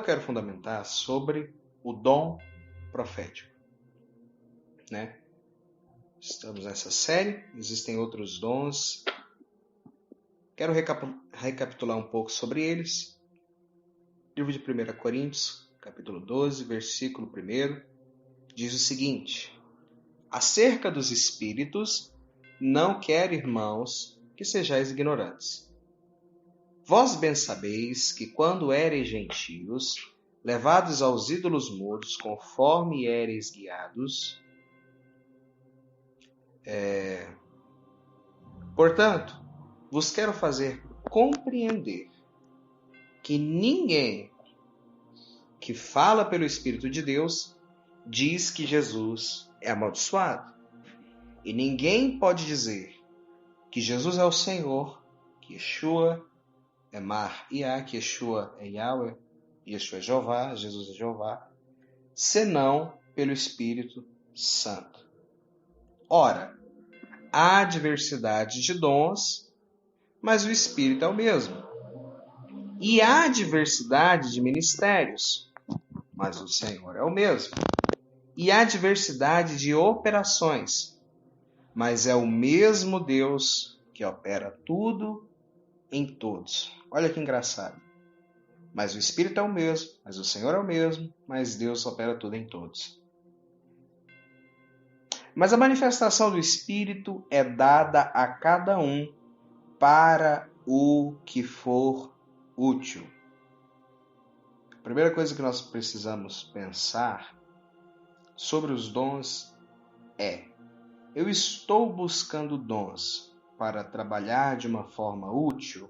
quero fundamentar sobre o dom profético, né? Estamos nessa série, existem outros dons. Quero recapitular um pouco sobre eles. Livro de 1 Coríntios, capítulo 12, versículo 1, diz o seguinte: acerca dos espíritos, não quero, irmãos, que sejais ignorantes. Vós bem sabeis que quando éreis gentios, levados aos ídolos mudos, conforme éreis guiados, portanto, vos quero fazer compreender que ninguém que fala pelo Espírito de Deus diz que Jesus é amaldiçoado. E ninguém pode dizer que Jesus é o Senhor, que Yeshua é Mar-Iá, que Yeshua é Yahweh, Yeshua é Jeová, Jesus é Jeová, senão pelo Espírito Santo. Ora, há diversidade de dons, mas o Espírito é o mesmo. E há diversidade de ministérios, mas o Senhor é o mesmo. E há diversidade de operações, mas é o mesmo Deus que opera tudo em todos. Olha que engraçado. Mas o Espírito é o mesmo, mas o Senhor é o mesmo, mas Deus opera tudo em todos. Mas a manifestação do Espírito é dada a cada um para o que for útil. A primeira coisa que nós precisamos pensar sobre os dons é: eu estou buscando dons para trabalhar de uma forma útil?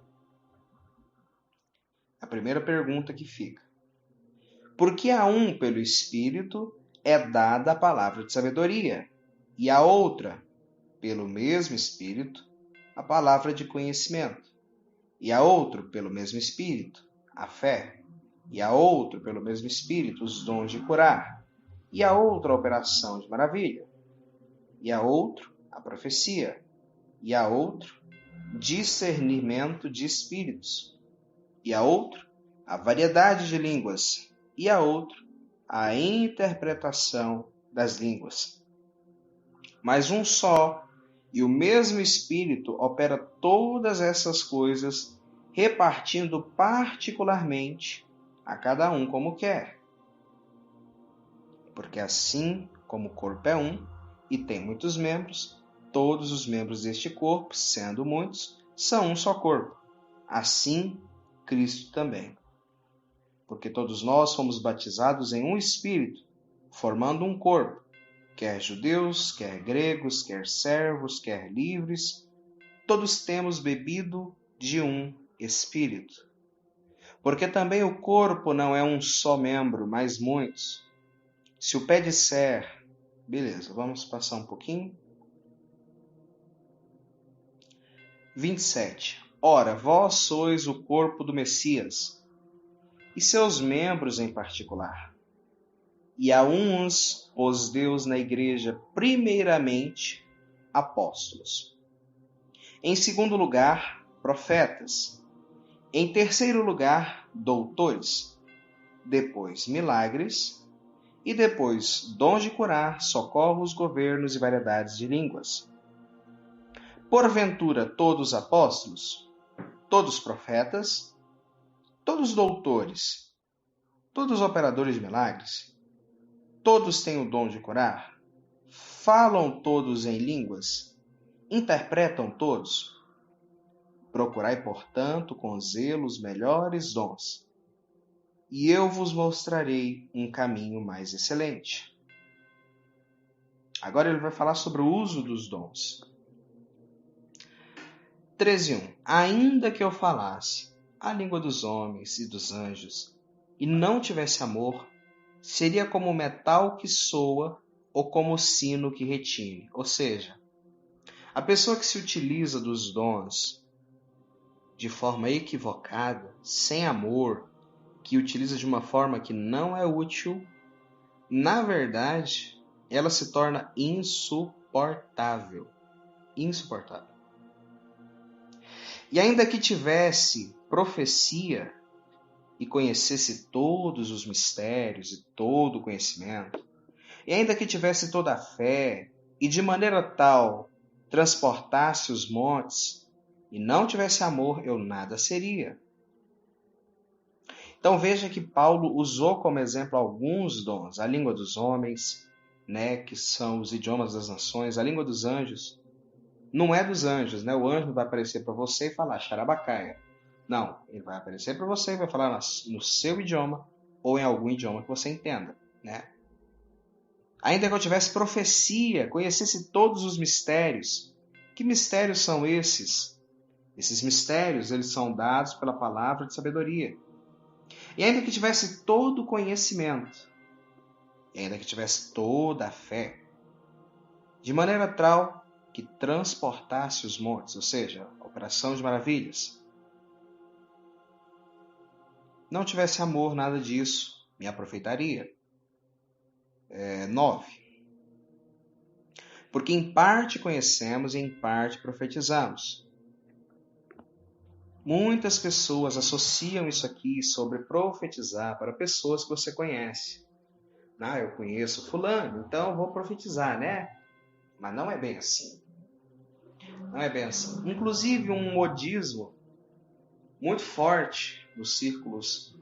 A primeira pergunta que fica. Porque a um, pelo Espírito, é dada a palavra de sabedoria, e a outra, pelo mesmo Espírito, a palavra de conhecimento, e a outro, pelo mesmo Espírito, a fé, e a outro, pelo mesmo Espírito, os dons de curar, e a outra, a operação de maravilha, e a outro, a profecia, e a outro, discernimento de espíritos, e a outro, a variedade de línguas, e a outro, a interpretação das línguas. Mas um só e o mesmo Espírito opera todas essas coisas, repartindo particularmente a cada um como quer. Porque assim como o corpo é um e tem muitos membros, todos os membros deste corpo, sendo muitos, são um só corpo. Assim, Cristo também. Porque todos nós fomos batizados em um Espírito, formando um corpo, quer judeus, quer gregos, quer servos, quer livres, todos temos bebido de um Espírito. Porque também o corpo não é um só membro, mas muitos. Se o pé disser... Beleza, vamos passar um pouquinho. 27. Ora, vós sois o corpo do Messias, e seus membros em particular. E a uns pôs Deus na igreja, primeiramente, apóstolos. Em segundo lugar, profetas. Em terceiro lugar, doutores. Depois, milagres. E depois, dons de curar, socorros, governos e variedades de línguas. Porventura, todos apóstolos? Todos profetas? Todos doutores? Todos operadores de milagres? Todos têm o dom de curar? Falam todos em línguas? Interpretam todos? Procurai, portanto, com zelo os melhores dons, e eu vos mostrarei um caminho mais excelente. Agora ele vai falar sobre o uso dos dons. 13:1. Ainda que eu falasse a língua dos homens e dos anjos, e não tivesse amor, seria como metal que soa ou como sino que retine. Ou seja, a pessoa que se utiliza dos dons de forma equivocada, sem amor, que utiliza de uma forma que não é útil, na verdade, ela se torna insuportável. Insuportável. E ainda que tivesse profecia, e conhecesse todos os mistérios e todo o conhecimento, e ainda que tivesse toda a fé, e de maneira tal transportasse os montes, e não tivesse amor, eu nada seria. Então veja que Paulo usou como exemplo alguns dons, a língua dos homens, né, que são os idiomas das nações, a língua dos anjos. Não é dos anjos, né? O anjo não vai aparecer para você e falar xarabacaia. Não, ele vai aparecer para você e vai falar no seu idioma ou em algum idioma que você entenda, né? Ainda que eu tivesse profecia, conhecesse todos os mistérios. Que mistérios são esses? Esses mistérios, eles são dados pela palavra de sabedoria. E ainda que tivesse todo o conhecimento, e ainda que tivesse toda a fé, de maneira tal que transportasse os montes, ou seja, a operação de maravilhas. Não tivesse amor, nada disso me aproveitaria. 9. Porque em parte conhecemos e em parte profetizamos. Muitas pessoas associam isso aqui sobre profetizar para pessoas que você conhece. Ah, eu conheço fulano, então eu vou profetizar, né? Mas não é bem assim. Não é bem assim. Inclusive um modismo muito forte nos círculos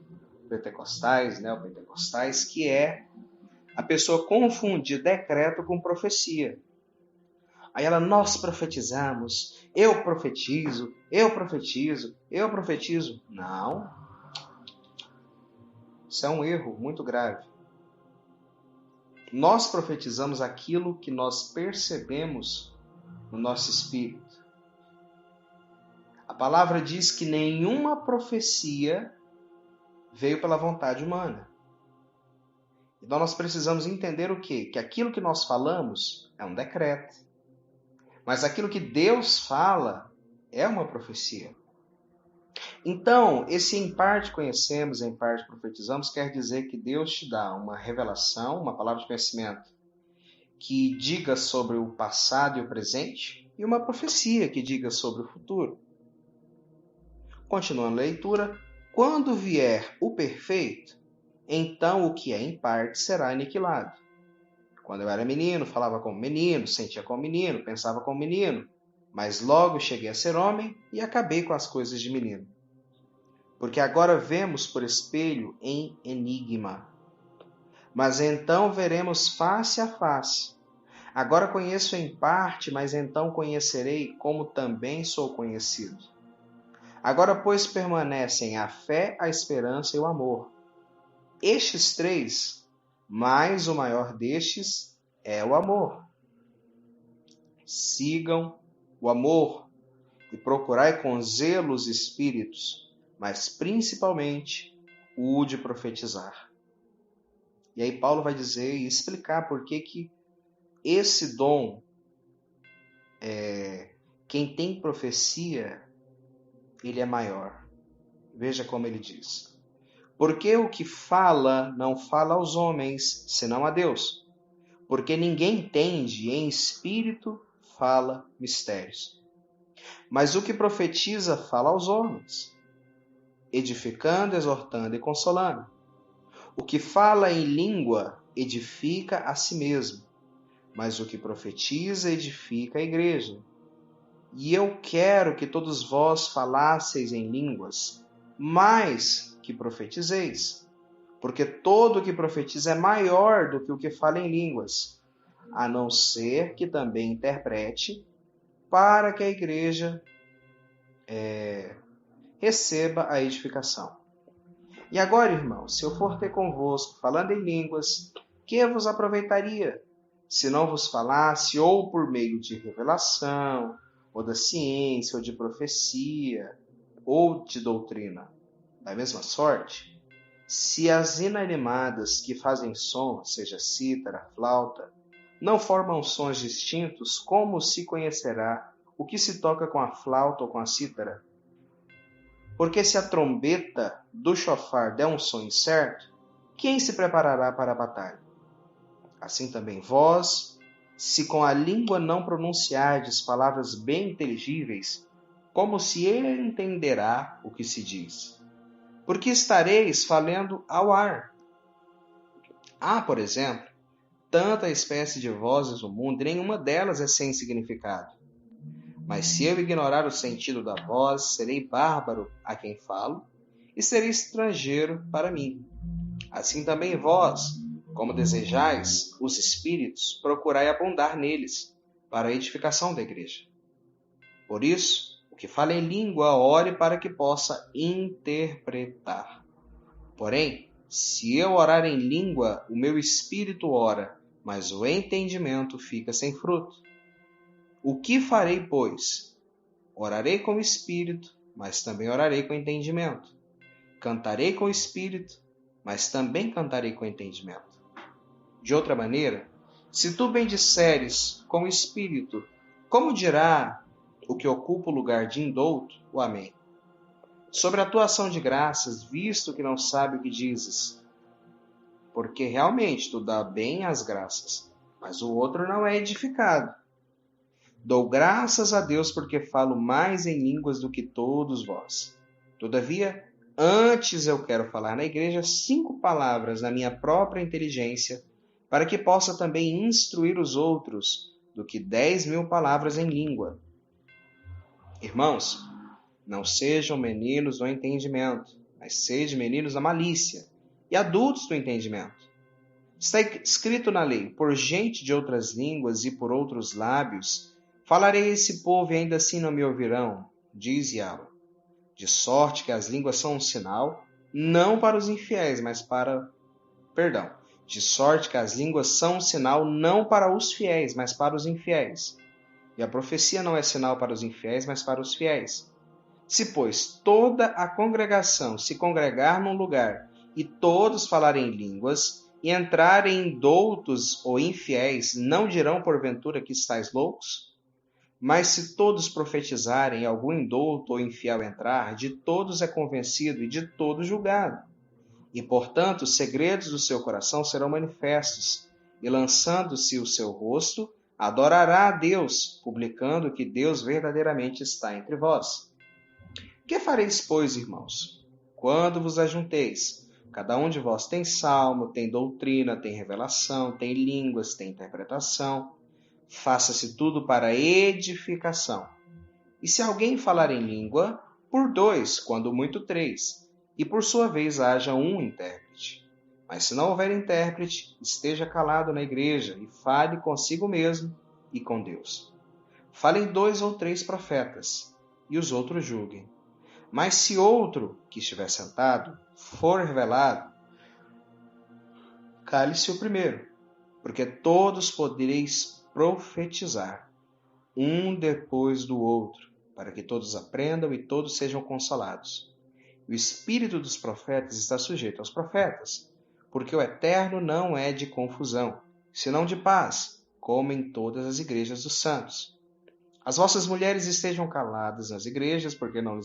pentecostais, neopentecostais, que é a pessoa confundir decreto com profecia. Aí ela, nós profetizamos, eu profetizo, eu profetizo, eu profetizo. Não. Isso é um erro muito grave. Nós profetizamos aquilo que nós percebemos no nosso espírito. A palavra diz que nenhuma profecia veio pela vontade humana. Então nós precisamos entender o quê? Que aquilo que nós falamos é um decreto. Mas aquilo que Deus fala é uma profecia. Então, esse em parte conhecemos, em parte profetizamos, quer dizer que Deus te dá uma revelação, uma palavra de conhecimento, que diga sobre o passado e o presente, e uma profecia que diga sobre o futuro. Continuando a leitura, quando vier o perfeito, então o que é em parte será aniquilado. Quando eu era menino, falava como menino, sentia como menino, pensava como menino, mas logo cheguei a ser homem e acabei com as coisas de menino. Porque agora vemos por espelho em enigma, mas então veremos face a face. Agora conheço em parte, mas então conhecerei como também sou conhecido. Agora, pois, permanecem a fé, a esperança e o amor. Estes três, mas o maior destes é o amor. Sigam o amor e procurai com zelo os espíritos, mas principalmente o de profetizar. E aí Paulo vai dizer e explicar por que esse dom, quem tem profecia, ele é maior. Veja como ele diz. Porque o que fala não fala aos homens, senão a Deus. Porque ninguém entende, em espírito fala mistérios. Mas o que profetiza fala aos homens, edificando, exortando e consolando. O que fala em língua edifica a si mesmo, mas o que profetiza edifica a igreja. E eu quero que todos vós falasseis em línguas, mais que profetizeis, porque todo o que profetiza é maior do que o que fala em línguas, a não ser que também interprete, para que a igreja receba a edificação. E agora, irmãos, se eu for ter convosco falando em línguas, que vos aproveitaria, se não vos falasse ou por meio de revelação, ou da ciência, ou de profecia, ou de doutrina? Da mesma sorte, se as inanimadas que fazem som, seja cítara, flauta, não formam sons distintos, como se conhecerá o que se toca com a flauta ou com a cítara? Porque se a trombeta do chofar der um som incerto, quem se preparará para a batalha? Assim também vós, se com a língua não pronunciardes palavras bem inteligíveis, como se ele entenderá o que se diz? porque estareis falando ao ar. Há, por exemplo, tanta espécie de vozes no mundo, e nenhuma delas é sem significado. Mas se eu ignorar o sentido da voz, serei bárbaro a quem falo, e serei estrangeiro para mim. Assim também vós, como desejais os espíritos, procurai abundar neles, para a edificação da igreja. Por isso, o que fala em língua, ore para que possa interpretar. Porém, se eu orar em língua, o meu espírito ora, mas o entendimento fica sem fruto. O que farei, pois? Orarei com o espírito, mas também orarei com entendimento. Cantarei com o espírito, mas também cantarei com entendimento. De outra maneira, se tu bendisseres com o espírito, como dirá o que ocupa o lugar de indouto, o amém? Sobre a tua ação de graças, visto que não sabe o que dizes, porque realmente tu dá bem as graças, mas o outro não é edificado. Dou graças a Deus porque falo mais em línguas do que todos vós. Todavia, antes eu quero falar na igreja 5 palavras na minha própria inteligência, para que possa também instruir os outros, do que 10.000 palavras em língua. Irmãos, não sejam meninos do entendimento, mas sejam meninos da malícia, e adultos do entendimento. Está escrito na lei, por gente de outras línguas e por outros lábios, falarei a esse povo e ainda assim não me ouvirão, diz Yahweh. De sorte que as línguas são um sinal, não para os infiéis, mas para... De sorte que as línguas são um sinal não para os fiéis, mas para os infiéis. E a profecia não é sinal para os infiéis, mas para os fiéis. Se, pois, toda a congregação se congregar num lugar e todos falarem línguas, e entrarem doutos ou infiéis, não dirão porventura que estáis loucos? Mas se todos profetizarem e algum indouto ou infiel entrar, de todos é convencido e de todos julgado. E, portanto, os segredos do seu coração serão manifestos, e lançando-se o seu rosto, adorará a Deus, publicando que Deus verdadeiramente está entre vós. Que fareis, pois, irmãos? Quando vos ajunteis, cada um de vós tem salmo, tem doutrina, tem revelação, tem línguas, tem interpretação. Faça-se tudo para edificação. E se alguém falar em língua, por 2, quando muito 3, e por sua vez haja um intérprete. Mas se não houver intérprete, esteja calado na igreja e fale consigo mesmo e com Deus. Falem 2 ou 3 profetas, e os outros julguem. Mas se outro que estiver sentado for revelado, cale-se o primeiro, porque todos podereis profetizar, um depois do outro, para que todos aprendam e todos sejam consolados. O espírito dos profetas está sujeito aos profetas, porque o eterno não é de confusão, senão de paz, como em todas as igrejas dos santos. As vossas mulheres estejam caladas nas igrejas, porque não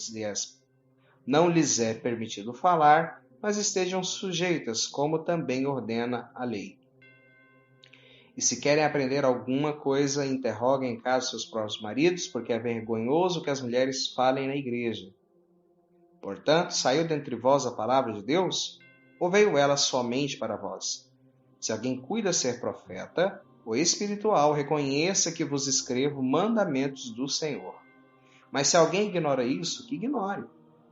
lhes é permitido falar, mas estejam sujeitas, como também ordena a lei. E se querem aprender alguma coisa, interroguem em casa seus próprios maridos, porque é vergonhoso que as mulheres falem na igreja. Portanto, saiu dentre vós a palavra de Deus, ou veio ela somente para vós? Se alguém cuida ser profeta, ou espiritual, reconheça que vos escrevo mandamentos do Senhor. Mas se alguém ignora isso, que ignore.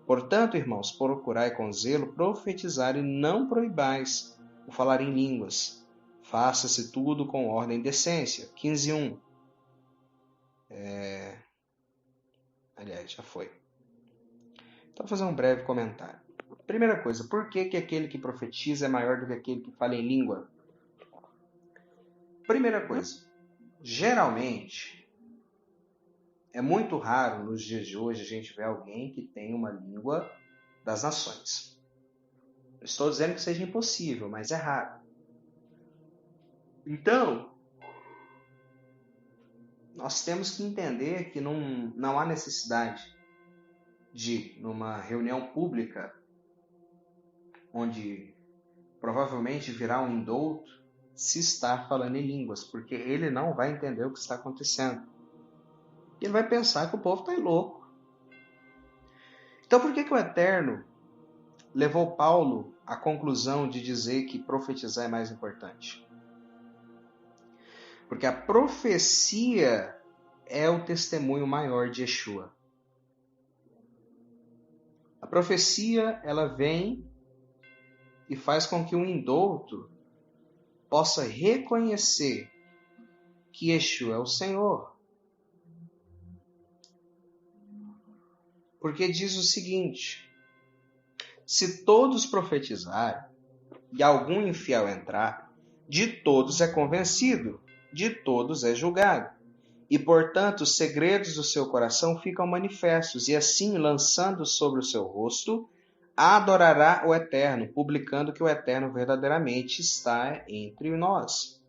Portanto, irmãos, procurai com zelo profetizar e não proibais o falar em línguas. Faça-se tudo com ordem e decência. 15:1. Aliás, já foi. Então, vou fazer um breve comentário. Primeira coisa, por que aquele que profetiza é maior do que aquele que fala em língua? Primeira coisa, geralmente, é muito raro nos dias de hoje a gente ver alguém que tem uma língua das nações. Não estou dizendo que seja impossível, mas é raro. Então, nós temos que entender que não há necessidade de, numa reunião pública, onde provavelmente virá um indouto, se estar falando em línguas, porque ele não vai entender o que está acontecendo. Ele vai pensar que o povo está louco. Então, por que o Eterno levou Paulo à conclusão de dizer que profetizar é mais importante? Porque a profecia é o testemunho maior de Yeshua. A profecia, ela vem e faz com que o indouto possa reconhecer que Yeshua é o Senhor. Porque diz o seguinte: se todos profetizarem e algum infiel entrar, de todos é convencido, de todos é julgado. E, portanto, os segredos do seu coração ficam manifestos, e assim, lançando sobre o seu rosto, adorará o Eterno, publicando que o Eterno verdadeiramente está entre nós.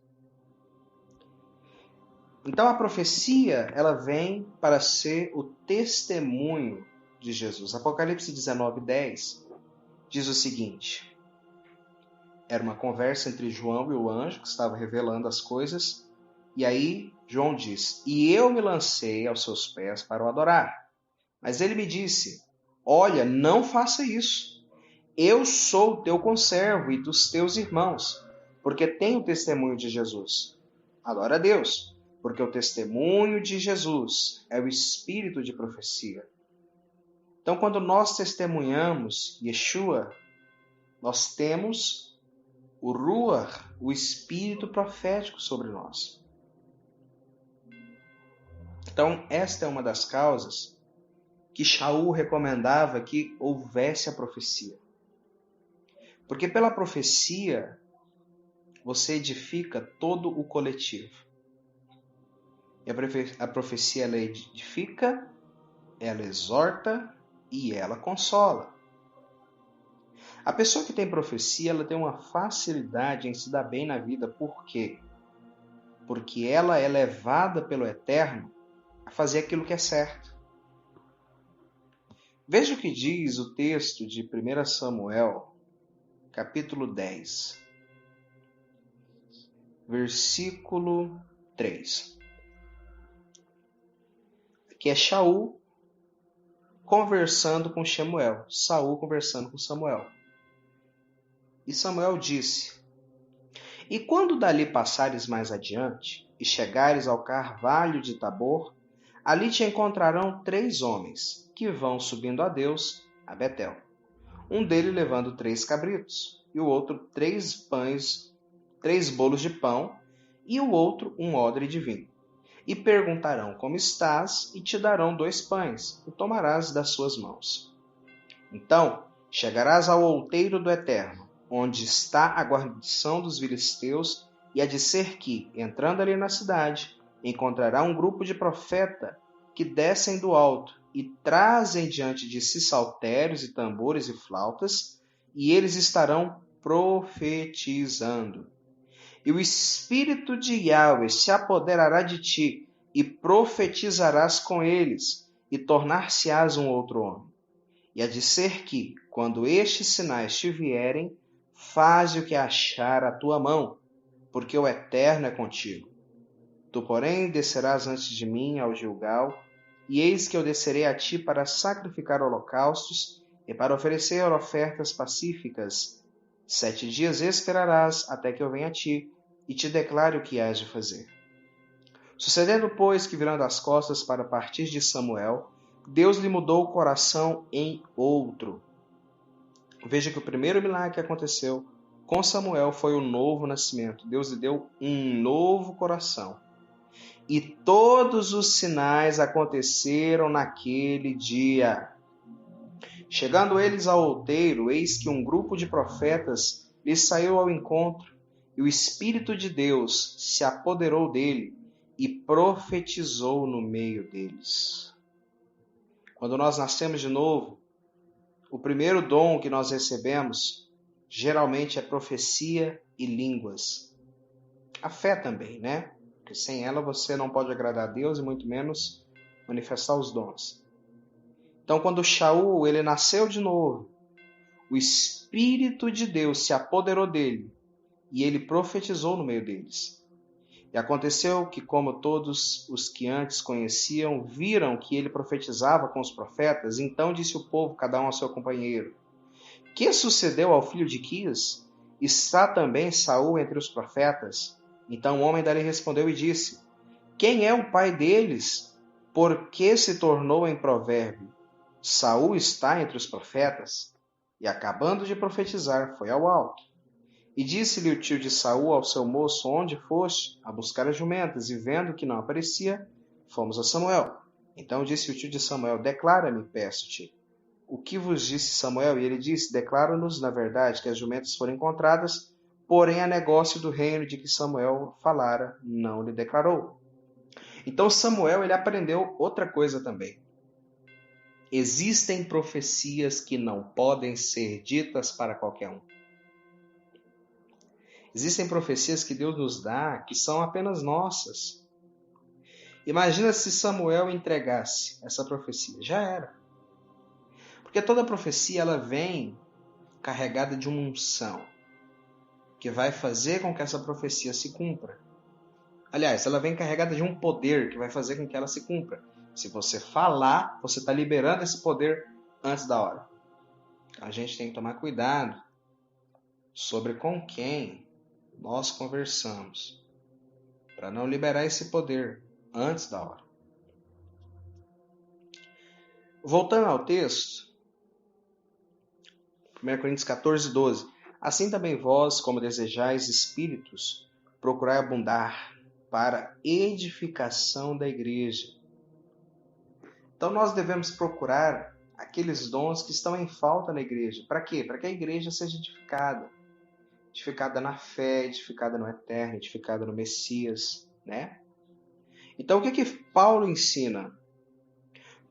Então, a profecia, ela vem para ser o testemunho de Jesus. Apocalipse 19:10 diz o seguinte: era uma conversa entre João e o anjo que estava revelando as coisas. E aí João diz: e eu me lancei aos seus pés para o adorar. Mas ele me disse: olha, não faça isso. Eu sou o teu conservo e dos teus irmãos, porque tenho testemunho de Jesus. Adora a Deus, porque o testemunho de Jesus é o espírito de profecia. Então, quando nós testemunhamos Yeshua, nós temos o Ruach, o espírito profético sobre nós. Então, esta é uma das causas que Shaul recomendava que houvesse a profecia. Porque pela profecia, você edifica todo o coletivo. E a profecia, ela edifica, ela exorta e ela consola. A pessoa que tem profecia, ela tem uma facilidade em se dar bem na vida. Por quê? Porque ela é levada pelo Eterno a fazer aquilo que é certo. Veja o que diz o texto de 1 Samuel, capítulo 10, versículo 3. Aqui é Shaul conversando com Samuel. Saul conversando com Samuel. E Samuel disse: e quando dali passares mais adiante, e chegares ao carvalho de Tabor, ali te encontrarão 3 homens, que vão subindo a Deus, a Betel. Um deles levando 3 cabritos, e o outro 3 pães, 3 bolos de pão, e o outro um odre de vinho. E perguntarão como estás, e te darão 2 pães, e tomarás das suas mãos. Então chegarás ao outeiro do Eterno, onde está a guarnição dos filisteus, e há de ser que, entrando ali na cidade, encontrará um grupo de profeta que descem do alto e trazem diante de si saltérios e tambores e flautas, e eles estarão profetizando. E o Espírito de Yahweh se apoderará de ti, e profetizarás com eles, e tornar-se-ás um outro homem. E há de ser que, quando estes sinais te vierem, faze o que achar a tua mão, porque o Eterno é contigo. Tu, porém, descerás antes de mim ao Gilgal, e eis que eu descerei a ti para sacrificar holocaustos e para oferecer ofertas pacíficas. 7 dias esperarás até que eu venha a ti, e te declare o que hás de fazer. Sucedendo, pois, que virando as costas para partir de Samuel, Deus lhe mudou o coração em outro. Veja que o primeiro milagre que aconteceu com Samuel foi o novo nascimento. Deus lhe deu um novo coração. E todos os sinais aconteceram naquele dia. Chegando eles ao outeiro, eis que um grupo de profetas lhes saiu ao encontro, e o Espírito de Deus se apoderou dele e profetizou no meio deles. Quando nós nascemos de novo, o primeiro dom que nós recebemos geralmente é profecia e línguas. A fé também, né? Porque sem ela você não pode agradar a Deus e muito menos manifestar os dons. Então, quando Shaul ele nasceu de novo, o Espírito de Deus se apoderou dele e ele profetizou no meio deles. E aconteceu que, como todos os que antes conheciam, viram que ele profetizava com os profetas, então disse o povo, cada um ao seu companheiro: Que sucedeu ao filho de Quis? Está também Saul entre os profetas? Então o homem dali respondeu e disse: Quem é o pai deles? Por que se tornou em provérbio? Saul está entre os profetas? E acabando de profetizar, foi ao alto. E disse-lhe o tio de Saul ao seu moço: Onde foste? A buscar as jumentas, e vendo que não aparecia, fomos a Samuel. Então disse o tio de Samuel: Declara-me, peço-te, o que vos disse Samuel? E ele disse: Declara-nos, na verdade, que as jumentas foram encontradas, porém a negócio do reino de que Samuel falara não lhe declarou. Então Samuel ele aprendeu outra coisa também. Existem profecias que não podem ser ditas para qualquer um. Existem profecias que Deus nos dá que são apenas nossas. Imagina se Samuel entregasse essa profecia. Já era. Porque toda profecia ela vem carregada de uma unção que vai fazer com que essa profecia se cumpra. Aliás, ela vem carregada de um poder que vai fazer com que ela se cumpra. Se você falar, você está liberando esse poder antes da hora. A gente tem que tomar cuidado sobre com quem nós conversamos, para não liberar esse poder antes da hora. Voltando ao texto, 1 Coríntios 14, 12. Assim também vós, como desejais espíritos, procurai abundar para edificação da igreja. Então nós devemos procurar aqueles dons que estão em falta na igreja. Para quê? Para que a igreja seja edificada. Edificada na fé, edificada no eterno, edificada no Messias, né? Então o que Paulo ensina?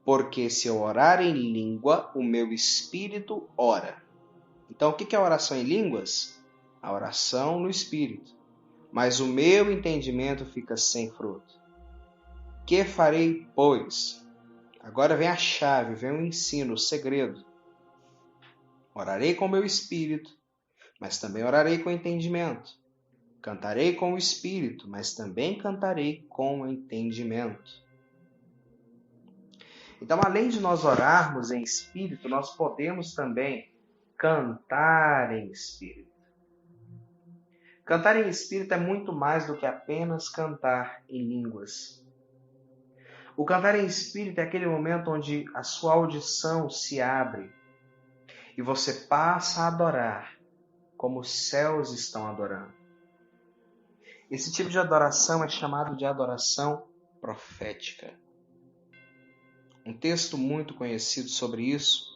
Porque se eu orar em língua, o meu espírito ora. Então o que é a oração em línguas? A oração no espírito. Mas o meu entendimento fica sem fruto. Que farei, pois? Agora vem a chave, vem o ensino, o segredo. Orarei com o meu espírito, mas também orarei com entendimento. Cantarei com o espírito, mas também cantarei com entendimento. Então, além de nós orarmos em espírito, nós podemos também cantar em espírito. Cantar em espírito é muito mais do que apenas cantar em línguas. O cantar em espírito é aquele momento onde a sua audição se abre e você passa a adorar como os céus estão adorando. Esse tipo de adoração é chamado de adoração profética. Um texto muito conhecido sobre isso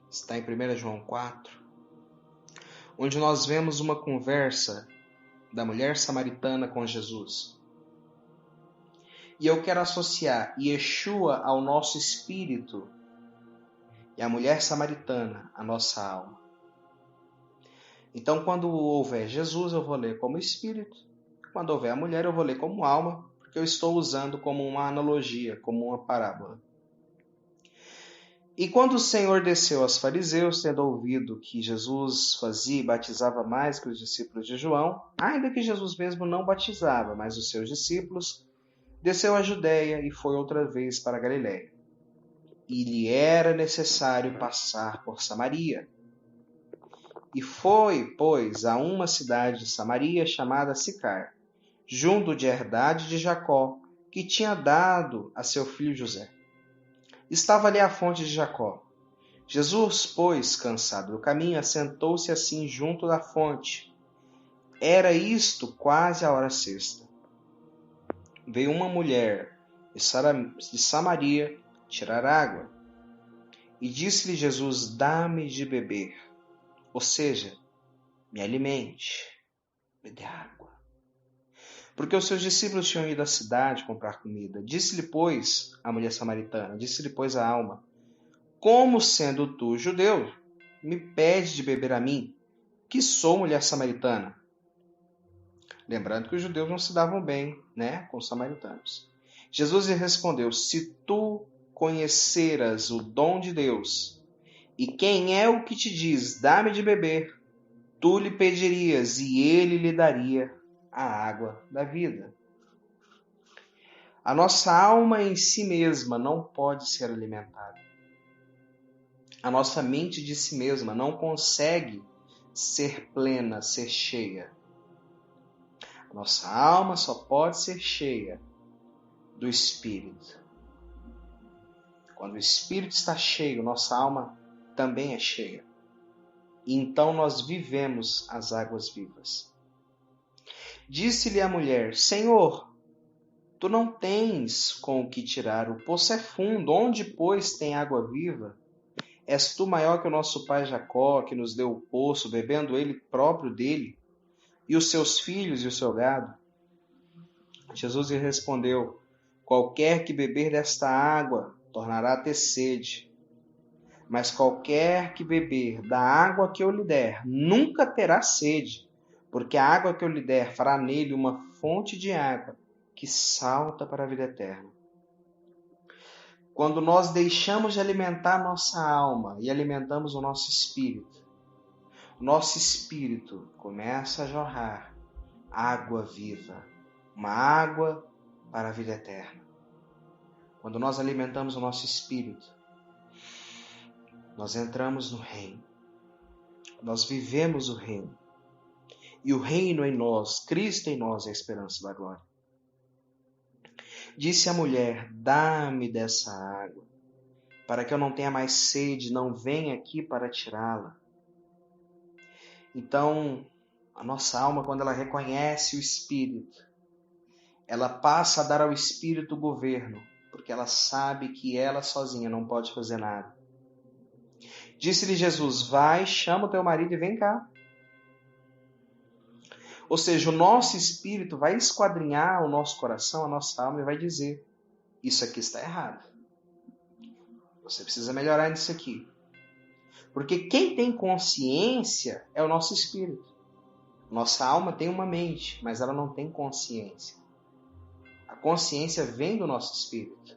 está em 1 João 4, onde nós vemos uma conversa da mulher samaritana com Jesus. E eu quero associar Yeshua ao nosso espírito e a mulher samaritana à nossa alma. Então, quando houver Jesus, eu vou ler como espírito. Quando houver a mulher, eu vou ler como alma, porque eu estou usando como uma analogia, como uma parábola. E quando o Senhor desceu aos fariseus, tendo ouvido que Jesus fazia e batizava mais que os discípulos de João, ainda que Jesus mesmo não batizava, mas os seus discípulos, desceu à Judéia e foi outra vez para a Galiléia. E lhe era necessário passar por Samaria. E foi, pois, a uma cidade de Samaria chamada Sicar, junto de Herdade de Jacó, que tinha dado a seu filho José. Estava ali a fonte de Jacó. Jesus, pois, cansado do caminho, assentou-se assim junto da fonte. Era isto quase a hora sexta. Veio uma mulher de Samaria tirar água. E disse-lhe Jesus: Dá-me de beber. Ou seja, me alimente, me dê água. Porque os seus discípulos tinham ido à cidade comprar comida. Disse-lhe, pois, a mulher samaritana, disse-lhe, pois, a alma: Como sendo tu judeu, me pede de beber a mim, que sou mulher samaritana? Lembrando que os judeus não se davam bem, né, com os samaritanos. Jesus lhe respondeu: Se tu conheceras o dom de Deus, e quem é o que te diz, dá-me de beber, tu lhe pedirias, e ele lhe daria a água da vida. A nossa alma em si mesma não pode ser alimentada. A nossa mente de si mesma não consegue ser plena, ser cheia. A nossa alma só pode ser cheia do Espírito. Quando o Espírito está cheio, nossa alma também é cheia. E então nós vivemos as águas vivas. Disse-lhe a mulher: Senhor, tu não tens com o que tirar, o poço é fundo, onde, pois, tem água viva? És tu maior que o nosso pai Jacó, que nos deu o poço, bebendo ele próprio dele, e os seus filhos e o seu gado? Jesus lhe respondeu: Qualquer que beber desta água tornará a ter sede. Mas qualquer que beber da água que eu lhe der, nunca terá sede, porque a água que eu lhe der fará nele uma fonte de água que salta para a vida eterna. Quando nós deixamos de alimentar nossa alma e alimentamos o nosso espírito começa a jorrar água viva, uma água para a vida eterna. Quando nós alimentamos o nosso espírito, nós entramos no reino. Nós vivemos o reino. E o reino em nós, Cristo em nós, é a esperança da glória. Disse a mulher: Dá-me dessa água, para que eu não tenha mais sede, não venha aqui para tirá-la. Então, a nossa alma, quando ela reconhece o Espírito, ela passa a dar ao Espírito o governo, porque ela sabe que ela sozinha não pode fazer nada. Disse-lhe Jesus: Vai, chama o teu marido e vem cá. Ou seja, o nosso espírito vai esquadrinhar o nosso coração, a nossa alma, e vai dizer: isso aqui está errado. Você precisa melhorar nisso aqui. Porque quem tem consciência é o nosso espírito. Nossa alma tem uma mente, mas ela não tem consciência. A consciência vem do nosso espírito.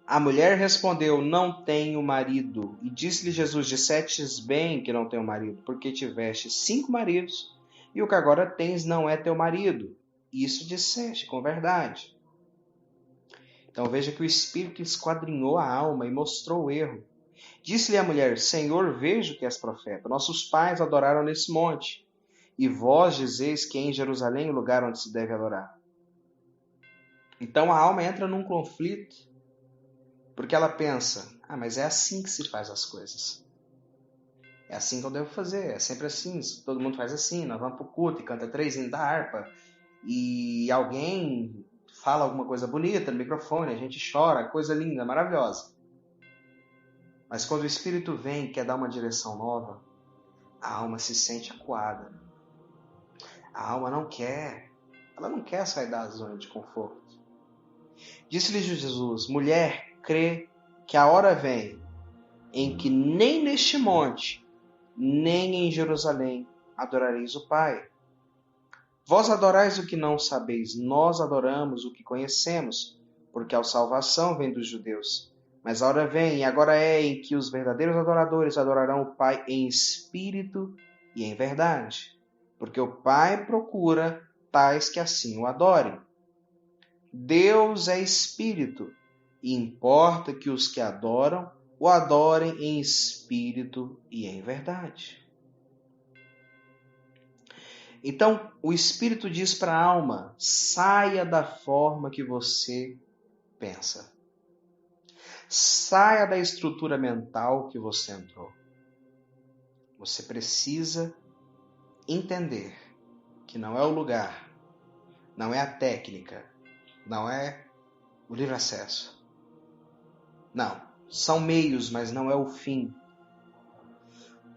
A mulher respondeu: Não tenho marido. E disse-lhe Jesus: Dissestes bem que não tenho marido, porque tiveste 5 maridos, e o que agora tens não é teu marido. Isso disseste com verdade. Então veja que o Espírito esquadrinhou a alma e mostrou o erro. Disse-lhe a mulher: Senhor, vejo que és profeta. Nossos pais adoraram nesse monte, e vós dizeis que é em Jerusalém o lugar onde se deve adorar. Então a alma entra num conflito, porque ela pensa: mas é assim que se faz as coisas. É assim que eu devo fazer, é sempre assim, todo mundo faz assim, nós vamos para o culto e canta 3 hinos da harpa, e alguém fala alguma coisa bonita no microfone, a gente chora, coisa linda, maravilhosa. Mas quando o Espírito vem e quer dar uma direção nova, a alma se sente acuada. A alma ela não quer sair da zona de conforto. Disse-lhe Jesus: Mulher, crê que a hora vem em que nem neste monte, nem em Jerusalém adorareis o Pai. Vós adorais o que não sabeis, nós adoramos o que conhecemos, porque a salvação vem dos judeus. Mas a hora vem, e agora é, em que os verdadeiros adoradores adorarão o Pai em espírito e em verdade, porque o Pai procura tais que assim o adorem. Deus é espírito, e importa que os que adoram o adorem em espírito e em verdade. Então, o Espírito diz para a alma: saia da forma que você pensa. Saia da estrutura mental que você entrou. Você precisa entender que não é o lugar, não é a técnica, não é o livre acesso. Não, são meios, mas não é o fim.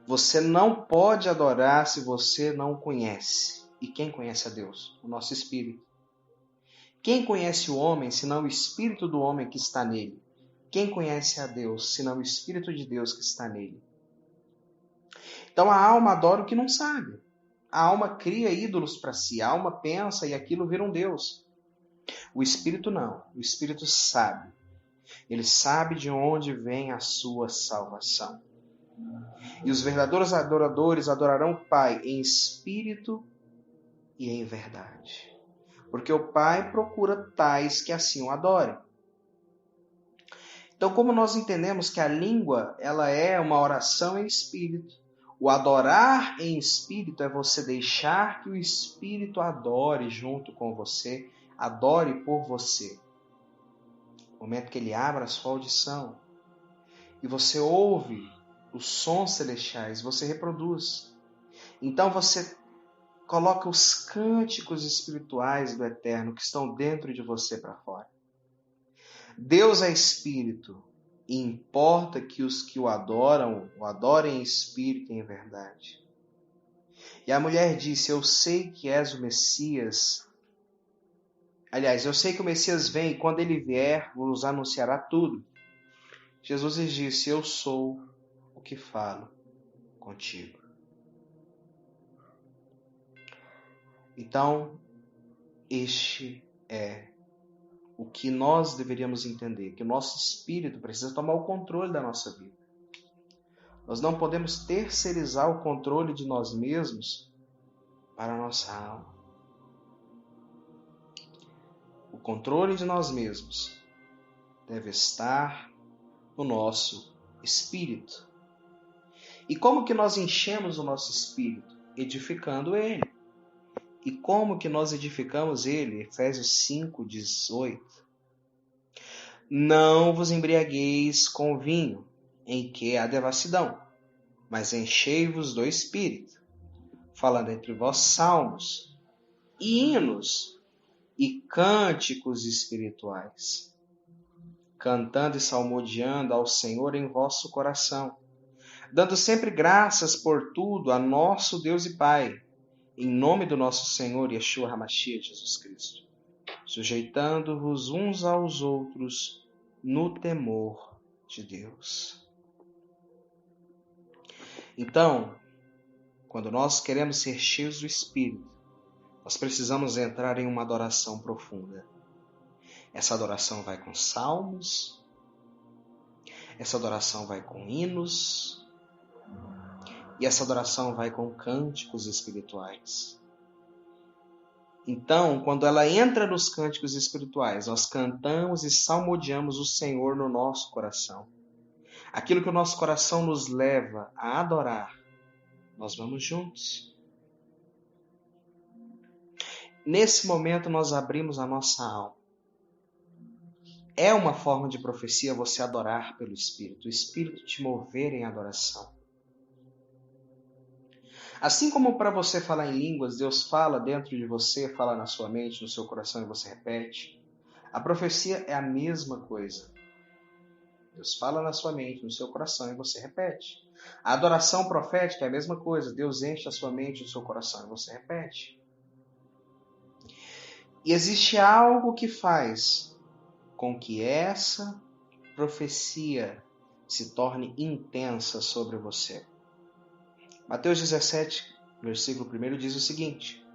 Você não pode adorar se você não conhece. E quem conhece a Deus? O nosso Espírito. Quem conhece o homem, senão o Espírito do homem que está nele? Quem conhece a Deus, senão o Espírito de Deus que está nele? Então a alma adora o que não sabe. A alma cria ídolos para si. A alma pensa e aquilo vira um Deus. O Espírito não. O Espírito sabe. Ele sabe de onde vem a sua salvação. E os verdadeiros adoradores adorarão o Pai em espírito e em verdade. Porque o Pai procura tais que assim o adorem. Então, como nós entendemos que a língua, ela é uma oração em espírito. O adorar em espírito é você deixar que o espírito adore junto com você, adore por você. No momento que ele abre a sua audição e você ouve os sons celestiais, você reproduz. Então você coloca os cânticos espirituais do Eterno que estão dentro de você para fora. Deus é espírito e importa que os que o adorem em espírito e em verdade. E a mulher disse: eu sei que és o Messias. Aliás, eu sei que o Messias vem e quando ele vier, nos anunciará tudo. Jesus lhes disse: eu sou o que falo contigo. Então, este é o que nós deveríamos entender, que o nosso espírito precisa tomar o controle da nossa vida. Nós não podemos terceirizar o controle de nós mesmos para a nossa alma. O controle de nós mesmos deve estar no nosso espírito. E como que nós enchemos o nosso espírito? Edificando ele. E como que nós edificamos ele? Efésios 5:18. Não vos embriagueis com vinho, em que há devassidão, mas enchei-vos do Espírito, falando entre vós salmos, e hinos e cânticos espirituais, cantando e salmodiando ao Senhor em vosso coração, dando sempre graças por tudo a nosso Deus e Pai, em nome do nosso Senhor Yeshua HaMashiach, Jesus Cristo, sujeitando-vos uns aos outros no temor de Deus. Então, quando nós queremos ser cheios do Espírito, nós precisamos entrar em uma adoração profunda. Essa adoração vai com salmos, essa adoração vai com hinos, e essa adoração vai com cânticos espirituais. Então, quando ela entra nos cânticos espirituais, nós cantamos e salmodiamos o Senhor no nosso coração. Aquilo que o nosso coração nos leva a adorar, nós vamos juntos. Nesse momento nós abrimos a nossa alma. É uma forma de profecia você adorar pelo Espírito, o Espírito te mover em adoração. Assim como para você falar em línguas, Deus fala dentro de você, fala na sua mente, no seu coração e você repete. A profecia é a mesma coisa. Deus fala na sua mente, no seu coração e você repete. A adoração profética é a mesma coisa. Deus enche a sua mente, o seu coração e você repete. E existe algo que faz com que essa profecia se torne intensa sobre você. Mateus 17, versículo 1 diz o seguinte: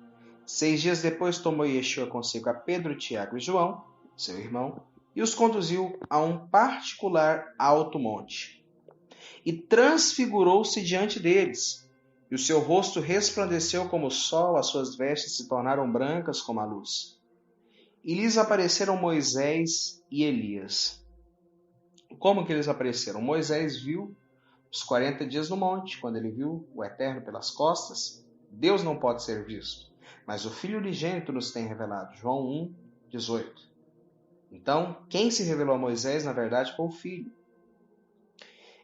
6 dias depois tomou Yeshua consigo a Pedro, Tiago e João, seu irmão, e os conduziu a um particular alto monte. E transfigurou-se diante deles, e o seu rosto resplandeceu como o sol, as suas vestes se tornaram brancas como a luz. E lhes apareceram Moisés e Elias. Como que eles apareceram? Moisés viu os 40 dias no monte, quando ele viu o Eterno pelas costas. Deus não pode ser visto, mas o Filho unigênito nos tem revelado. João 1:18. Então, quem se revelou a Moisés, na verdade, foi o Filho.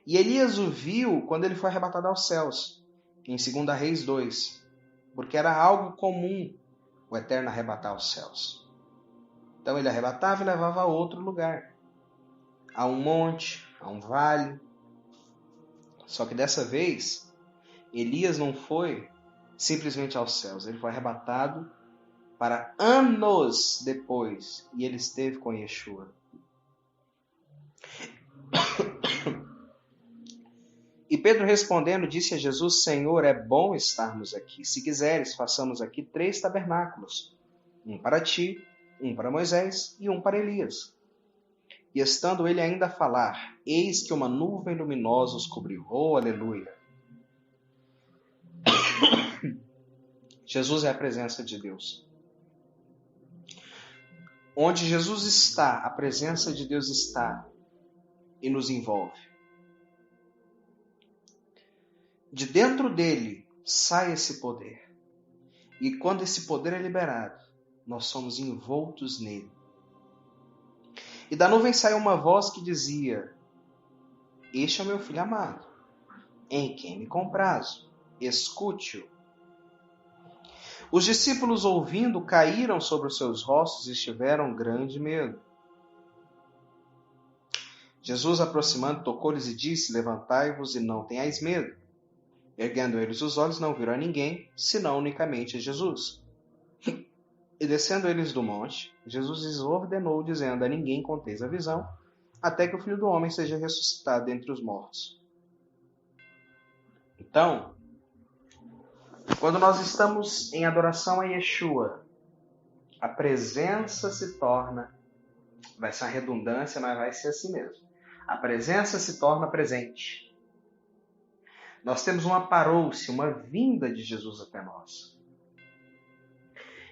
E Elias o viu quando ele foi arrebatado aos céus, em 2 Reis 2, porque era algo comum o Eterno arrebatar aos céus. Então ele arrebatava e levava a outro lugar, a um monte, a um vale. Só que dessa vez, Elias não foi simplesmente aos céus, ele foi arrebatado para anos depois, e ele esteve com Yeshua. E Pedro respondendo disse a Jesus: Senhor, é bom estarmos aqui. Se quiseres, façamos aqui 3 tabernáculos, um para ti, um para Moisés e um para Elias. E estando ele ainda a falar, eis que uma nuvem luminosa os cobriu. Oh, aleluia! Jesus é a presença de Deus. Onde Jesus está, a presença de Deus está. e nos envolve. De dentro dele sai esse poder. E quando esse poder é liberado, nós somos envoltos nele. E da nuvem saiu uma voz que dizia: Este é o meu filho amado, em quem me comprazo, escute-o. Os discípulos, ouvindo, caíram sobre os seus rostos e tiveram grande medo. Jesus, aproximando, tocou-lhes e disse: Levantai-vos e não tenhais medo. Erguendo eles os olhos, não viram a ninguém, senão unicamente a Jesus. E descendo eles do monte, Jesus lhes ordenou, dizendo: A ninguém conteis a visão, até que o Filho do Homem seja ressuscitado dentre os mortos. Então, quando nós estamos em adoração a Yeshua, a presença se torna, vai ser uma redundância, mas vai ser assim mesmo. A presença se torna presente. Nós temos uma parousia, uma vinda de Jesus até nós.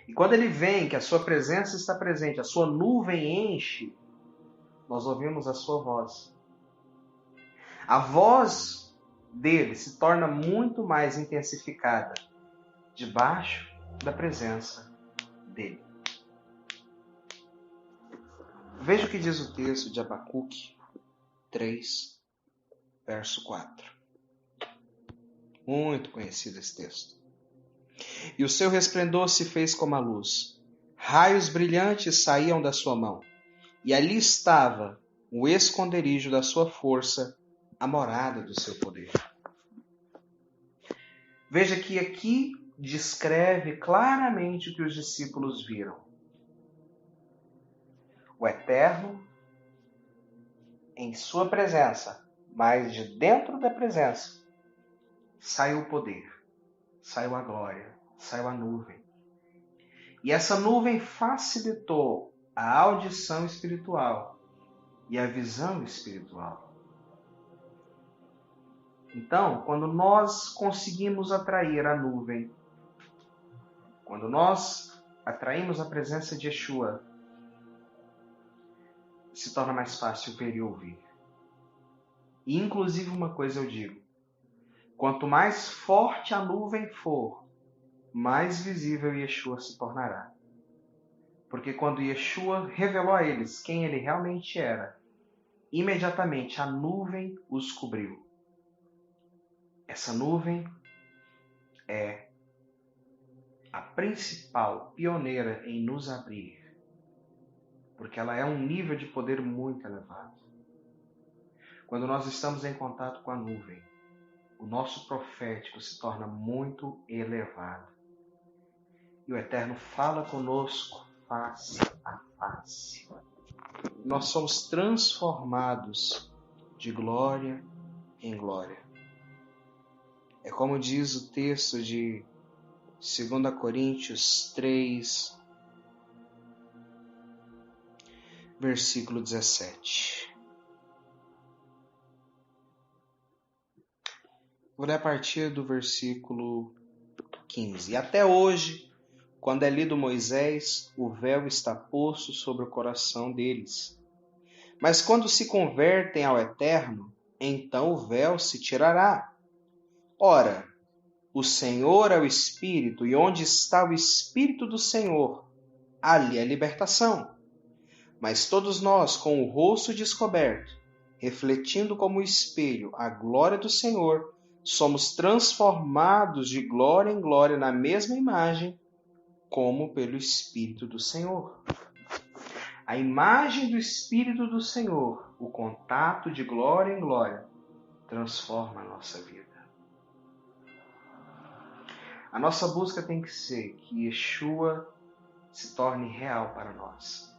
E quando ele vem, que a sua presença está presente, a sua nuvem enche, nós ouvimos a sua voz. A voz dele se torna muito mais intensificada debaixo da presença dele. Veja o que diz o texto de Abacuque 3, verso 4. Muito conhecido esse texto. E o seu resplendor se fez como a luz. Raios brilhantes saíam da sua mão. E ali estava o esconderijo da sua força, a morada do seu poder. Veja que aqui descreve claramente o que os discípulos viram. O Eterno em sua presença, mas de dentro da presença, saiu o poder, saiu a glória, saiu a nuvem. E essa nuvem facilitou a audição espiritual e a visão espiritual. Então, quando nós conseguimos atrair a nuvem, quando nós atraímos a presença de Yeshua, se torna mais fácil ver e ouvir. E, inclusive, uma coisa eu digo: quanto mais forte a nuvem for, mais visível Yeshua se tornará. Porque quando Yeshua revelou a eles quem ele realmente era, imediatamente a nuvem os cobriu. Essa nuvem é a principal pioneira em nos abrir, porque ela é um nível de poder muito elevado. Quando nós estamos em contato com a nuvem, o nosso profético se torna muito elevado. E o Eterno fala conosco face a face. Nós somos transformados de glória em glória. É como diz o texto de 2 Coríntios 3, versículo 17. Vou ler a partir do versículo 15. E até hoje, quando é lido Moisés, o véu está posto sobre o coração deles. Mas quando se convertem ao Eterno, então o véu se tirará. Ora, o Senhor é o Espírito, e onde está o Espírito do Senhor, ali é libertação. Mas todos nós, com o rosto descoberto, refletindo como espelho a glória do Senhor, somos transformados de glória em glória na mesma imagem, como pelo Espírito do Senhor. A imagem do Espírito do Senhor, o contato de glória em glória, transforma a nossa vida. A nossa busca tem que ser que Yeshua se torne real para nós.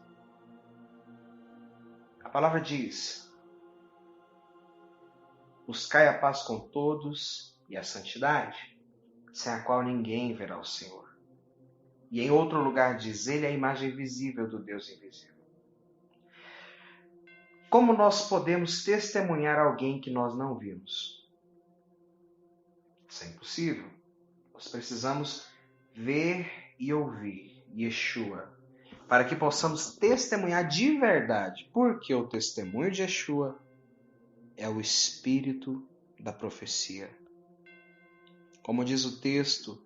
A palavra diz: buscai a paz com todos e a santidade, sem a qual ninguém verá o Senhor. E em outro lugar diz: ele é a imagem visível do Deus invisível. Como nós podemos testemunhar alguém que nós não vimos? Isso é impossível. Nós precisamos ver e ouvir Yeshua, para que possamos testemunhar de verdade. Porque o testemunho de Yeshua é o espírito da profecia. Como diz o texto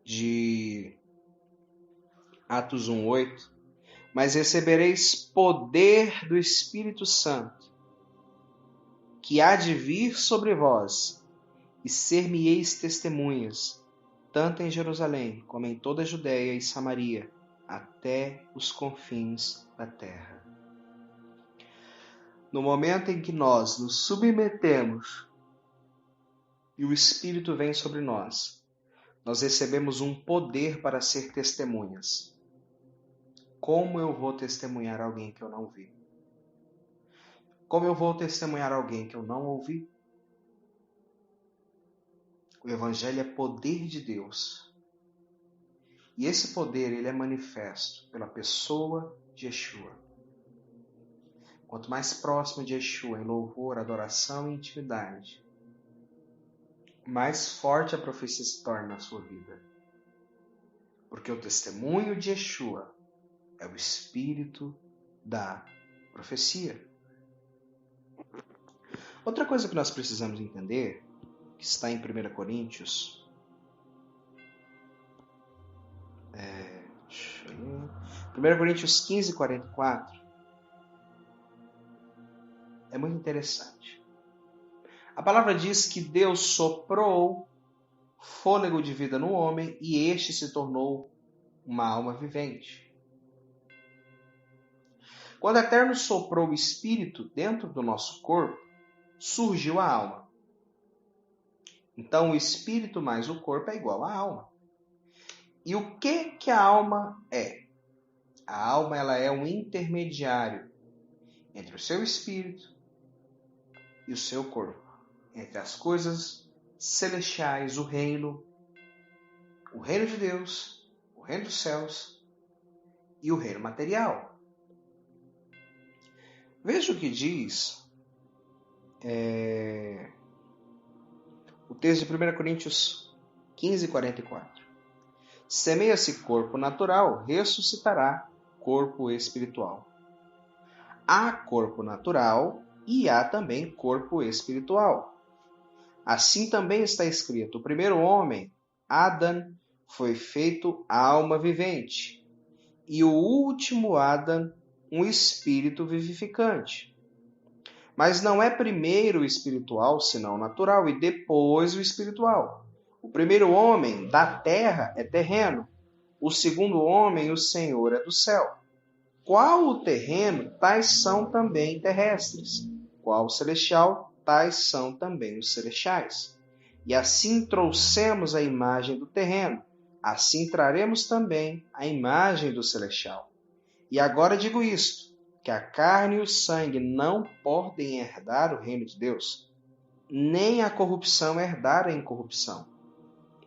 de Atos 1:8, mas recebereis poder do Espírito Santo, que há de vir sobre vós, e ser-me-eis testemunhas, tanto em Jerusalém, como em toda a Judéia e Samaria, até os confins da terra. No momento em que nós nos submetemos e o Espírito vem sobre nós recebemos um poder para ser testemunhas. Como eu vou testemunhar alguém que eu não vi? Como eu vou testemunhar alguém que eu não ouvi? O Evangelho é poder de Deus. E esse poder ele é manifesto pela pessoa de Yeshua. Quanto mais próximo de Yeshua em louvor, adoração e intimidade, mais forte a profecia se torna na sua vida. Porque o testemunho de Yeshua é o espírito da profecia. Outra coisa que nós precisamos entender, que está em 1 Coríntios, 1 Coríntios 15:44, é muito interessante. A palavra diz que Deus soprou fôlego de vida no homem e este se tornou uma alma vivente. Quando o Eterno soprou o Espírito dentro do nosso corpo, surgiu a alma. Então, o Espírito mais o corpo é igual à alma. E o que a alma é? A alma ela é um intermediário entre o seu Espírito e o seu corpo. Entre as coisas celestiais, o reino de Deus, o reino dos céus e o reino material. Veja o que diz o texto de 1 Coríntios 15:44. Semeia-se corpo natural, ressuscitará corpo espiritual. Há corpo natural e há também corpo espiritual. Assim também está escrito: o primeiro homem, Adão, foi feito alma vivente, e o último Adão, um espírito vivificante. Mas não é primeiro o espiritual, senão o natural, e depois o espiritual. O primeiro homem da terra é terreno, o segundo homem, o Senhor, é do céu. Qual o terreno, tais são também terrestres. Qual o celestial, tais são também os celestiais. E assim trouxemos a imagem do terreno, assim traremos também a imagem do celestial. E agora digo isto, que a carne e o sangue não podem herdar o reino de Deus, nem a corrupção herdar a incorrupção.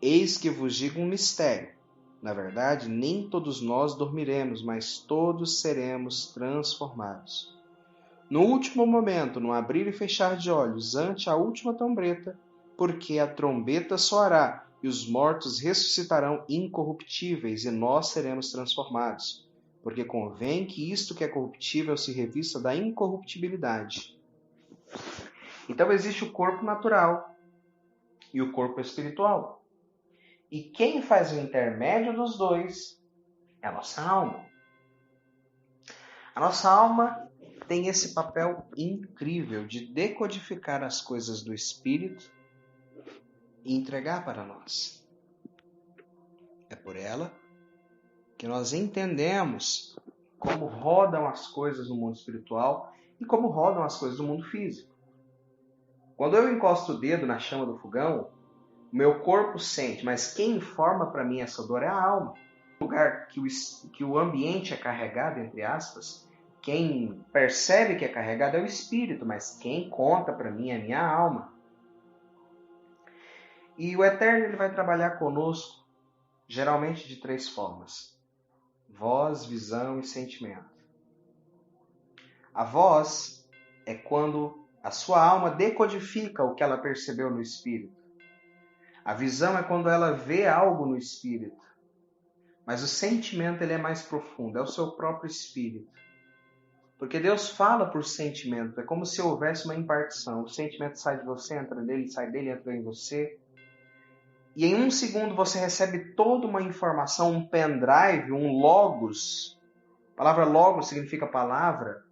Eis que vos digo um mistério. Na verdade, nem todos nós dormiremos, mas todos seremos transformados. No último momento, no abrir e fechar de olhos, ante a última trombeta, porque a trombeta soará, e os mortos ressuscitarão incorruptíveis, e nós seremos transformados. Porque convém que isto que é corruptível se revista da incorruptibilidade. Então existe o corpo natural e o corpo espiritual. E quem faz o intermédio dos dois é a nossa alma. A nossa alma tem esse papel incrível de decodificar as coisas do Espírito e entregar para nós. É por ela que nós entendemos como rodam as coisas no mundo espiritual e como rodam as coisas do mundo físico. Quando eu encosto o dedo na chama do fogão, o meu corpo sente, mas quem informa para mim essa dor é a alma. No lugar que o ambiente é carregado, entre aspas, quem percebe que é carregado é o espírito, mas quem conta para mim é a minha alma. E o Eterno ele vai trabalhar conosco, geralmente de 3 formas: voz, visão e sentimento. A voz é quando a sua alma decodifica o que ela percebeu no espírito. A visão é quando ela vê algo no espírito. Mas o sentimento ele é mais profundo, é o seu próprio espírito. Porque Deus fala por sentimento. É como se houvesse uma impartição. O sentimento sai de você, entra nele, sai dele, entra em você. E em um segundo você recebe toda uma informação, um pendrive, um logos. A palavra logos significa palavra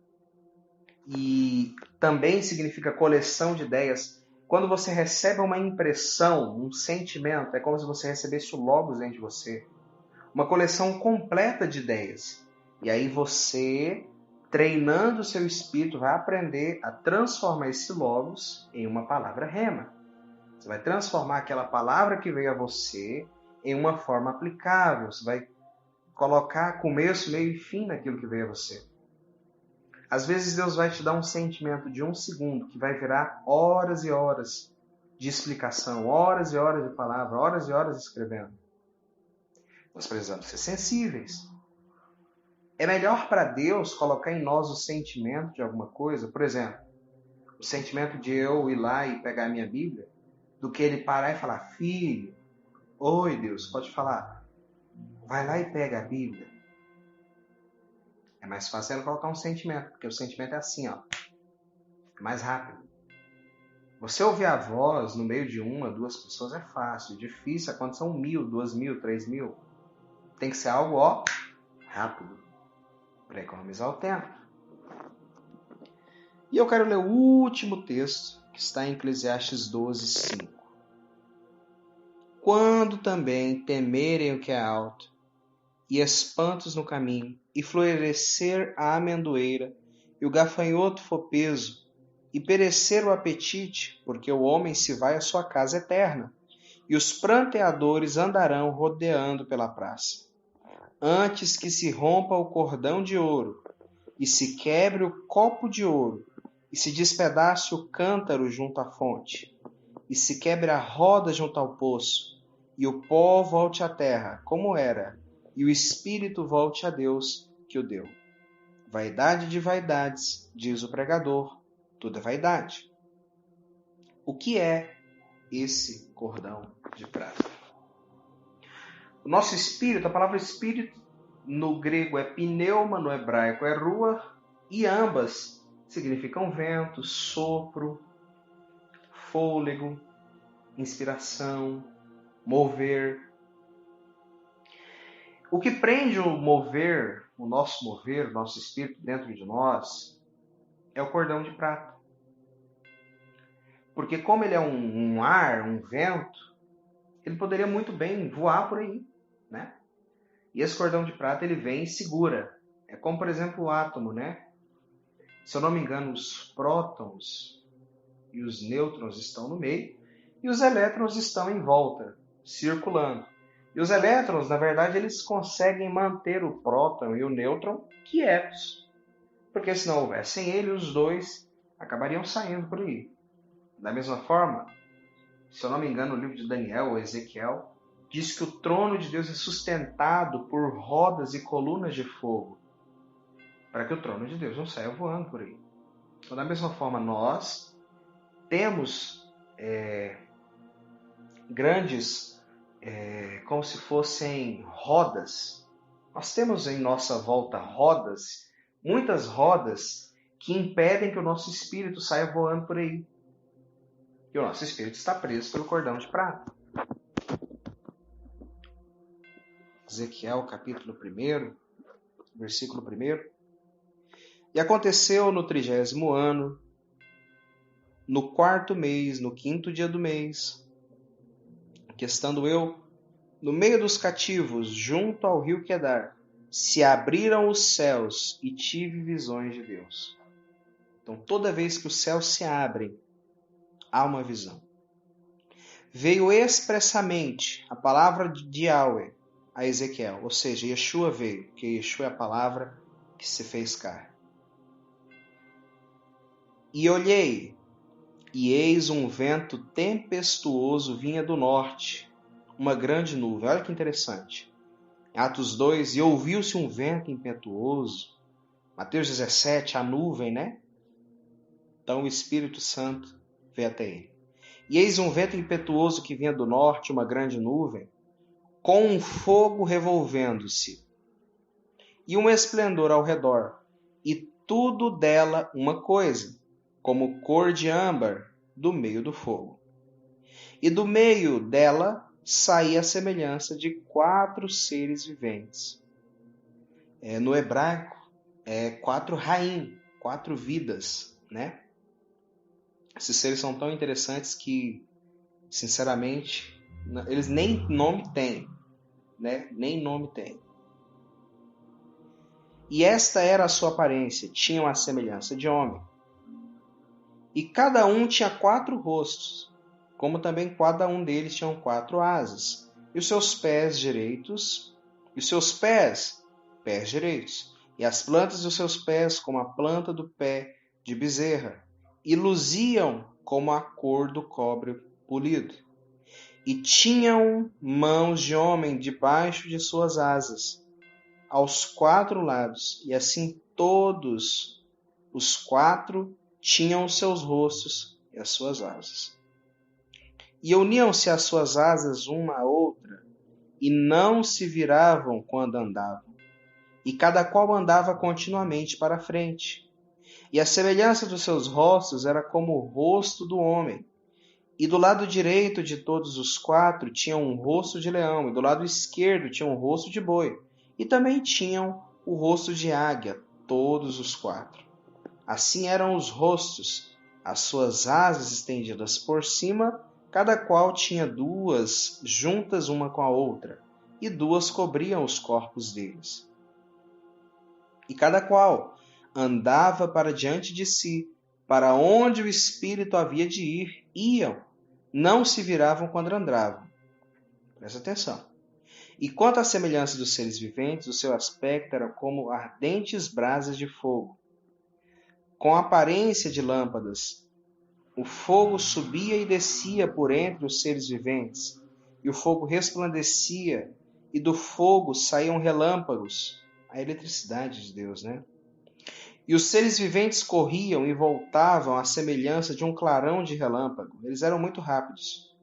e também significa coleção de ideias. Quando você recebe uma impressão, um sentimento, é como se você recebesse o logos dentro de você. Uma coleção completa de ideias. E aí você, treinando o seu espírito, vai aprender a transformar esse logos em uma palavra rema. Você vai transformar aquela palavra que veio a você em uma forma aplicável. Você vai colocar começo, meio e fim naquilo que veio a você. Às vezes Deus vai te dar um sentimento de 1 segundo que vai virar horas e horas de explicação, horas e horas de palavra, horas e horas escrevendo. Nós precisamos ser sensíveis. É melhor para Deus colocar em nós o sentimento de alguma coisa, por exemplo, o sentimento de eu ir lá e pegar a minha Bíblia, do que ele parar e falar, filho, oi Deus, pode falar, vai lá e pega a Bíblia. É mais fácil ele colocar um sentimento, porque o sentimento é assim, ó, mais rápido. Você ouvir a voz no meio de 1, 2 pessoas é fácil, difícil é quando são 1.000, 2.000, 3.000. Tem que ser algo, ó, rápido, para economizar o tempo. E eu quero ler o último texto, que está em Eclesiastes 12:5. Quando também temerem o que é alto, e espantos no caminho, e florescer a amendoeira, e o gafanhoto for peso, e perecer o apetite, porque o homem se vai à sua casa eterna, e os pranteadores andarão rodeando pela praça. Antes que se rompa o cordão de ouro, e se quebre o copo de ouro, e se despedace o cântaro junto à fonte, e se quebre a roda junto ao poço, e o pó volte à terra, como era, e o espírito volte a Deus que o deu. Vaidade de vaidades, diz o pregador, tudo é vaidade. O que é esse cordão de prata? O nosso espírito, a palavra espírito no grego é pneuma, no hebraico é rua, e ambas significam vento, sopro, fôlego, inspiração, mover. O que prende o mover, o nosso espírito dentro de nós, é o cordão de prata. Porque como ele é um ar, um vento, ele poderia muito bem voar por aí, né? E esse cordão de prata, ele vem e segura. É como, por exemplo, o átomo, né? Se eu não me engano, os prótons e os nêutrons estão no meio e os elétrons estão em volta, circulando. E os elétrons, na verdade, eles conseguem manter o próton e o nêutron quietos. Porque se não houvessem ele, os dois acabariam saindo por aí. Da mesma forma, se eu não me engano, o livro de Daniel ou Ezequiel diz que o trono de Deus é sustentado por rodas e colunas de fogo, para que o trono de Deus não saia voando por aí. Então, da mesma forma, nós temos grandes, como se fossem rodas. Nós temos em nossa volta rodas, muitas rodas que impedem que o nosso espírito saia voando por aí. E o nosso espírito está preso pelo cordão de prata. Ezequiel, capítulo 1, versículo 1. E aconteceu no 30º ano, no 4º mês, no 5º dia do mês, que estando eu no meio dos cativos, junto ao rio Quedar, se abriram os céus e tive visões de Deus. Então, toda vez que os céus se abrem, há uma visão. Veio expressamente a palavra de Yahweh a Ezequiel, ou seja, Yeshua veio, porque Yeshua é a palavra que se fez carne. E olhei, e eis um vento tempestuoso vinha do norte, uma grande nuvem. Olha que interessante. Atos 2, e ouviu-se um vento impetuoso. Mateus 17, a nuvem, né? Então o Espírito Santo veio até ele. E eis um vento impetuoso que vinha do norte, uma grande nuvem, com um fogo revolvendo-se, e um esplendor ao redor. E tudo dela uma coisa, como cor de âmbar do meio do fogo. E do meio dela saía a semelhança de 4 seres viventes. No hebraico, 4 raim, 4 vidas, né? Esses seres são tão interessantes que, sinceramente, eles nem nome têm, né? Nem nome têm. E esta era a sua aparência, tinham a semelhança de homem. E cada um tinha 4 rostos, como também cada um deles tinha 4 asas, e os seus pés direitos, pés direitos, e as plantas dos seus pés como a planta do pé de bezerra, e luziam como a cor do cobre polido. E tinham mãos de homem debaixo de suas asas, aos 4 lados, e assim todos os 4 tinham os seus rostos e as suas asas. E uniam-se as suas asas uma à outra, e não se viravam quando andavam. E cada qual andava continuamente para a frente. E a semelhança dos seus rostos era como o rosto do homem. E do lado direito de todos os 4 tinham um rosto de leão, e do lado esquerdo tinham um rosto de boi. E também tinham o rosto de águia, todos os 4. Assim eram os rostos, as suas asas estendidas por cima, cada qual tinha 2 juntas uma com a outra, e 2 cobriam os corpos deles. E cada qual andava para diante de si, para onde o Espírito havia de ir, iam, não se viravam quando andavam. Presta atenção. E quanto à semelhança dos seres viventes, o seu aspecto era como ardentes brasas de fogo, com aparência de lâmpadas. O fogo subia e descia por entre os seres viventes, e o fogo resplandecia, e do fogo saíam relâmpagos, a eletricidade de Deus, né? E os seres viventes corriam e voltavam à semelhança de um clarão de relâmpago. Eles eram muito rápidos.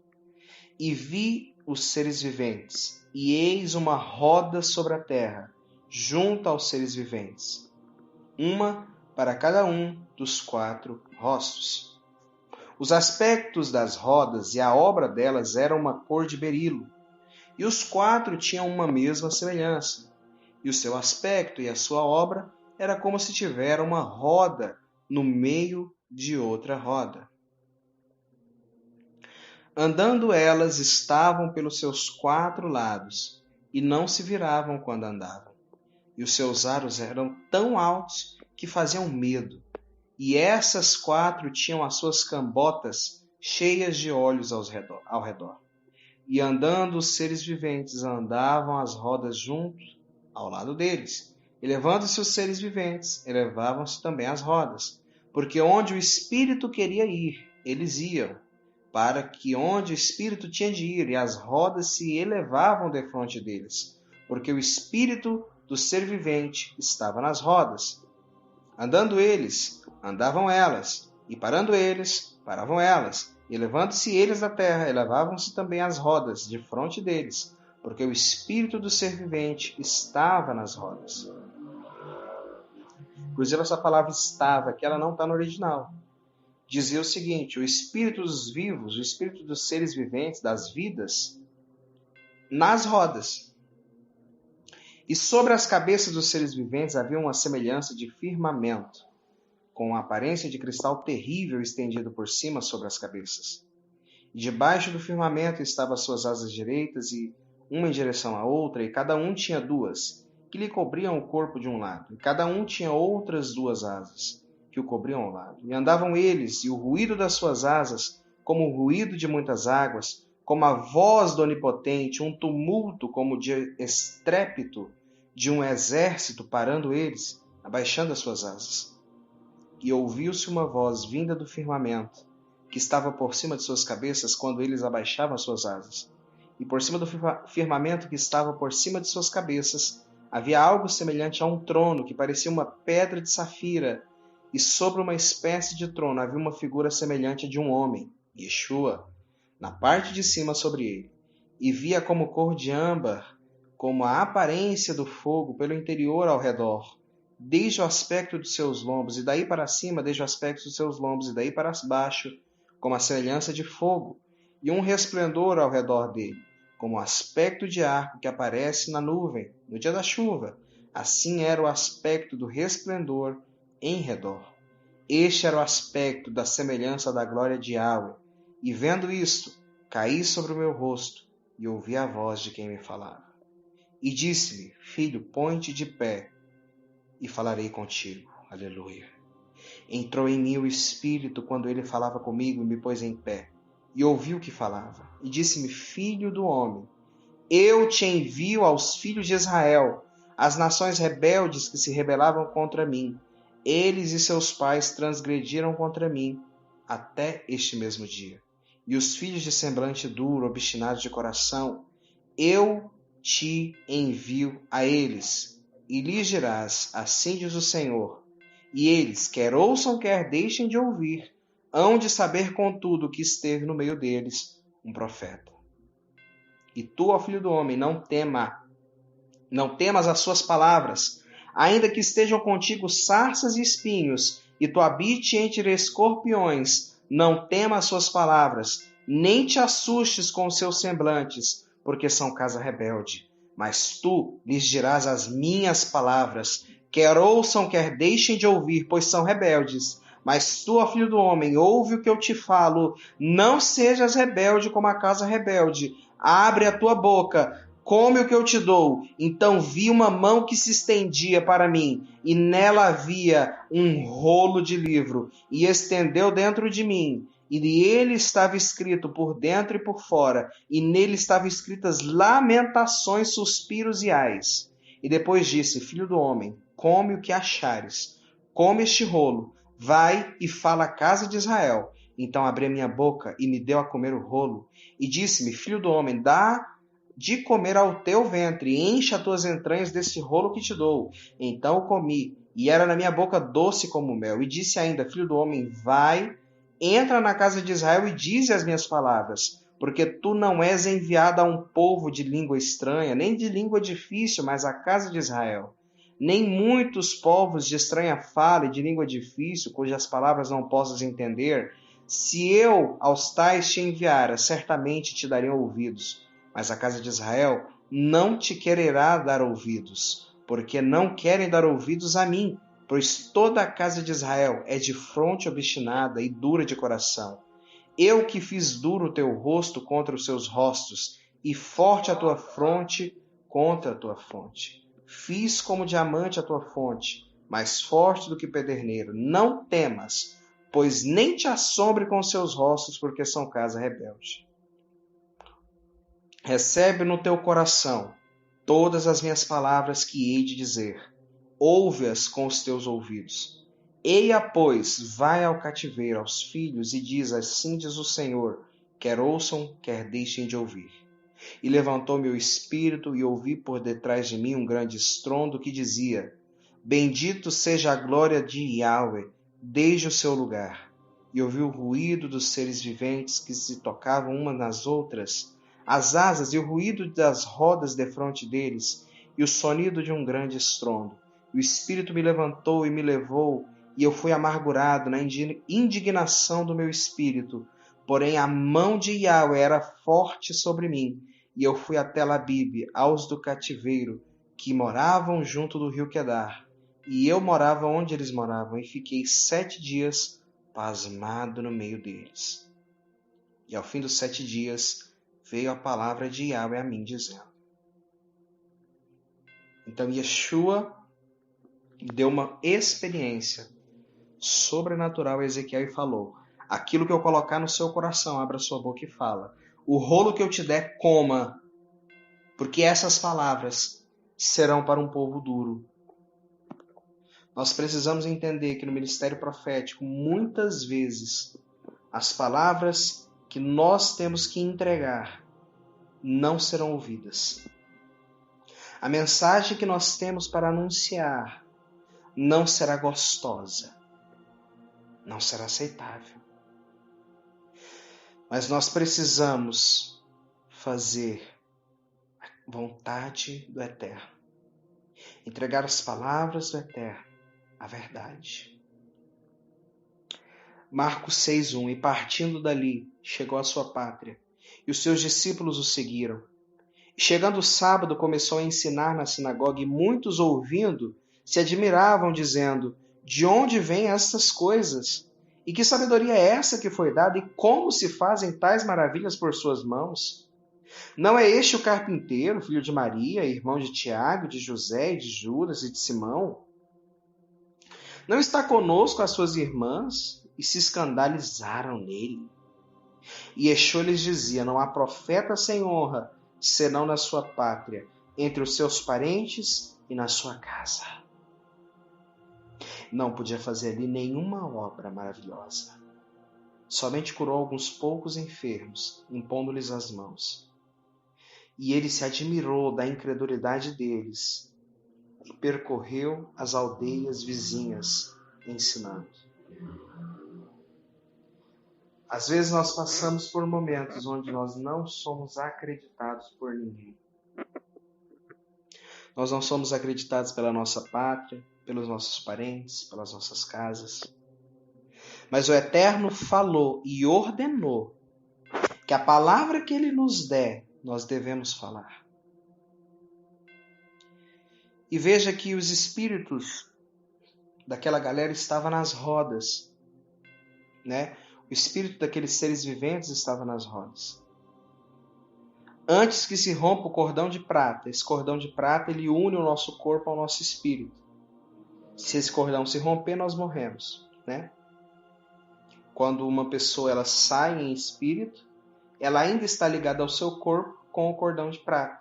E vi os seres viventes, e eis uma roda sobre a terra, junto aos seres viventes, uma para cada um dos 4 rostos. Os aspectos das rodas e a obra delas eram uma cor de berilo, e os 4 tinham uma mesma semelhança, e o seu aspecto e a sua obra era como se tivera uma roda no meio de outra roda. Andando elas estavam pelos seus 4 lados, e não se viravam quando andavam. E os seus aros eram tão altos que faziam medo. E essas 4 tinham as suas cambotas cheias de olhos ao redor. E andando os seres viventes, andavam as rodas juntos ao lado deles. E levando-se os seres viventes, elevavam-se também as rodas. Porque onde o Espírito queria ir, eles iam, para que onde o Espírito tinha de ir, e as rodas se elevavam defronte deles, porque o Espírito do ser vivente estava nas rodas. Andando eles, andavam elas, e parando eles, paravam elas, e elevando-se eles da terra, elevavam-se também as rodas defronte deles, porque o Espírito do ser vivente estava nas rodas. Inclusive essa palavra estava, que ela não está no original. Dizia o seguinte: o Espírito dos vivos, o Espírito dos seres viventes, das vidas, nas rodas. E sobre as cabeças dos seres viventes havia uma semelhança de firmamento, com uma aparência de cristal terrível estendido por cima sobre as cabeças. E debaixo do firmamento estavam as suas asas direitas, e uma em direção à outra, e cada um tinha 2, que lhe cobriam o corpo de um lado, e cada um tinha outras 2 asas, que o cobriam ao lado. E andavam eles, e o ruído das suas asas, como o ruído de muitas águas, como a voz do Onipotente, um tumulto como de estrépito de um exército parando eles, abaixando as suas asas. E ouviu-se uma voz vinda do firmamento, que estava por cima de suas cabeças quando eles abaixavam as suas asas. E por cima do firmamento que estava por cima de suas cabeças, havia algo semelhante a um trono, que parecia uma pedra de safira, e sobre uma espécie de trono havia uma figura semelhante a de um homem, Yeshua, na parte de cima sobre ele. E via como cor de âmbar, como a aparência do fogo pelo interior ao redor, desde o aspecto dos seus lombos, e daí para cima, desde o aspecto dos seus lombos, e daí para baixo, como a semelhança de fogo, e um resplendor ao redor dele, como o aspecto de arco que aparece na nuvem, no dia da chuva. Assim era o aspecto do resplendor em redor. Este era o aspecto da semelhança da glória de Yahweh. E vendo isto, caí sobre o meu rosto, e ouvi a voz de quem me falava. E disse-me: Filho, põe-te de pé, e falarei contigo. Aleluia. Entrou em mim o Espírito quando ele falava comigo e me pôs em pé. E ouvi o que falava. E disse-me: Filho do homem, eu te envio aos filhos de Israel, as nações rebeldes que se rebelavam contra mim. Eles e seus pais transgrediram contra mim até este mesmo dia. E os filhos de semblante duro, obstinados de coração, eu te envio a eles, e lhes dirás: assim diz o Senhor. E eles, quer ouçam, quer deixem de ouvir, hão de saber contudo que esteve no meio deles um profeta. E tu, ó filho do homem, não temas as suas palavras, ainda que estejam contigo sarças e espinhos, e tu habite entre escorpiões, não temas as suas palavras, nem te assustes com os seus semblantes, porque são casa rebelde. Mas tu lhes dirás as minhas palavras, quer ouçam, quer deixem de ouvir, pois são rebeldes. Mas tu, ó filho do homem, ouve o que eu te falo, não sejas rebelde como a casa rebelde. Abre a tua boca, come o que eu te dou. Então vi uma mão que se estendia para mim, e nela havia um rolo de livro, e estendeu dentro de mim. E ele estava escrito por dentro e por fora, e nele estavam escritas lamentações, suspiros e ais. E depois disse: Filho do homem, come o que achares, come este rolo, vai e fala à casa de Israel. Então abri a minha boca e me deu a comer o rolo, e disse-me: Filho do homem, dá de comer ao teu ventre, e enche as tuas entranhas desse rolo que te dou. Então o comi, e era na minha boca doce como mel. E disse ainda: Filho do homem, vai, entra na casa de Israel e dize as minhas palavras, porque tu não és enviado a um povo de língua estranha, nem de língua difícil, mas à casa de Israel. Nem muitos povos de estranha fala e de língua difícil, cujas palavras não possas entender. Se eu aos tais te enviara, certamente te dariam ouvidos. Mas a casa de Israel não te quererá dar ouvidos, porque não querem dar ouvidos a mim, pois toda a casa de Israel é de fronte obstinada e dura de coração. Eu que fiz duro o teu rosto contra os seus rostos, e forte a tua fronte contra a tua fronte. Fiz como diamante a tua fonte, mais forte do que pederneiro. Não temas, pois nem te assombre com os seus rostos, porque são casa rebelde. Recebe no teu coração todas as minhas palavras que hei de dizer. Ouve-as com os teus ouvidos. Eia, pois, vai ao cativeiro, aos filhos, e diz: assim diz o Senhor, quer ouçam, quer deixem de ouvir. E levantou-me o espírito, e ouvi por detrás de mim um grande estrondo que dizia: bendito seja a glória de Yahweh, desde o seu lugar. E ouvi o ruído dos seres viventes que se tocavam umas nas outras, as asas e o ruído das rodas defronte deles, e o sonido de um grande estrondo. O Espírito me levantou e me levou, e eu fui amargurado na indignação do meu espírito. Porém a mão de Yahweh era forte sobre mim, e eu fui até Labib, aos do cativeiro, que moravam junto do rio Quedar. E eu morava onde eles moravam, e fiquei 7 dias pasmado no meio deles. E ao fim dos 7 dias veio a palavra de Yahweh a mim, dizendo. Então Yeshua deu uma experiência sobrenatural a Ezequiel e falou: aquilo que eu colocar no seu coração, abra sua boca e fala. O rolo que eu te der, coma, porque essas palavras serão para um povo duro. Nós precisamos entender que no ministério profético, muitas vezes, as palavras que nós temos que entregar não serão ouvidas. A mensagem que nós temos para anunciar não será gostosa, não será aceitável. Mas nós precisamos fazer a vontade do Eterno, entregar as palavras do Eterno, a verdade. Marcos 6:1. E partindo dali, chegou à sua pátria, e os seus discípulos o seguiram. Chegando o sábado, começou a ensinar na sinagoga, e muitos, ouvindo, se admiravam, dizendo: de onde vêm estas coisas? E que sabedoria é essa que foi dada? E como se fazem tais maravilhas por suas mãos? Não é este o carpinteiro, filho de Maria, irmão de Tiago, de José, de Judas e de Simão? Não está conosco as suas irmãs? E se escandalizaram nele. E Yeshua lhes dizia: não há profeta sem honra, senão na sua pátria, entre os seus parentes e na sua casa. Não podia fazer ali nenhuma obra maravilhosa. Somente curou alguns poucos enfermos, impondo-lhes as mãos. E ele se admirou da incredulidade deles e percorreu as aldeias vizinhas, ensinando. Às vezes nós passamos por momentos onde nós não somos acreditados por ninguém. Nós não somos acreditados pela nossa pátria, pelos nossos parentes, pelas nossas casas. Mas o Eterno falou e ordenou que a palavra que Ele nos der, nós devemos falar. E veja que os espíritos daquela galera estavam nas rodas, né? O espírito daqueles seres viventes estava nas rodas. Antes que se rompa o cordão de prata, esse cordão de prata ele une o nosso corpo ao nosso espírito. Se esse cordão se romper, nós morremos, né? Quando uma pessoa ela sai em espírito, ela ainda está ligada ao seu corpo com o cordão de prata.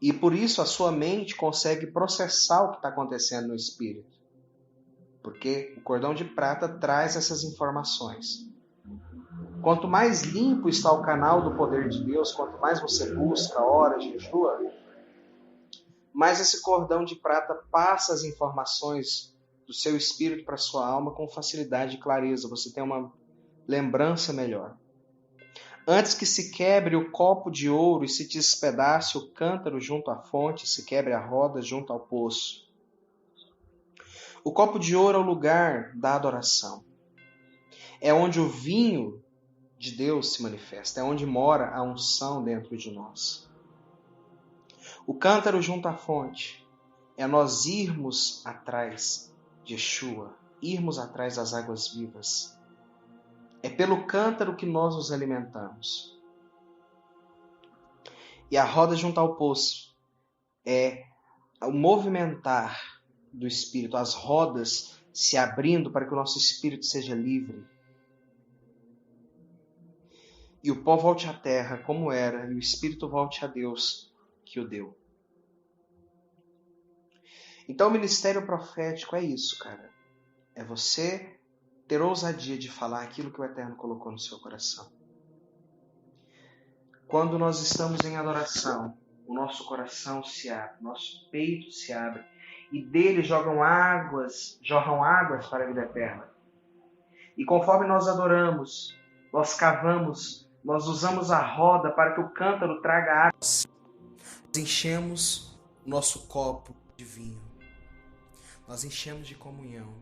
E por isso a sua mente consegue processar o que está acontecendo no espírito. Porque o cordão de prata traz essas informações. Quanto mais limpo está o canal do poder de Deus, quanto mais você busca, ora, jejua, mais esse cordão de prata passa as informações do seu espírito para a sua alma com facilidade e clareza. Você tem uma lembrança melhor. Antes que se quebre o copo de ouro e se despedace o cântaro junto à fonte, se quebre a roda junto ao poço. O copo de ouro é o lugar da adoração. É onde o vinho de Deus se manifesta. É onde mora a unção dentro de nós. O cântaro junto à fonte é nós irmos atrás de Yeshua, irmos atrás das águas vivas. É pelo cântaro que nós nos alimentamos. E a roda junto ao poço é o movimentar do Espírito, as rodas se abrindo para que o nosso Espírito seja livre. E o pó volte à terra como era, e o Espírito volte a Deus que o deu. Então o ministério profético é isso, cara. É você ter ousadia de falar aquilo que o Eterno colocou no seu coração. Quando nós estamos em adoração, o nosso coração se abre, o nosso peito se abre, e dele jorram águas para a vida eterna. E conforme nós adoramos, nós cavamos, nós usamos a roda para que o cântaro traga água. Nós enchemos o nosso copo de vinho. Nós enchemos de comunhão.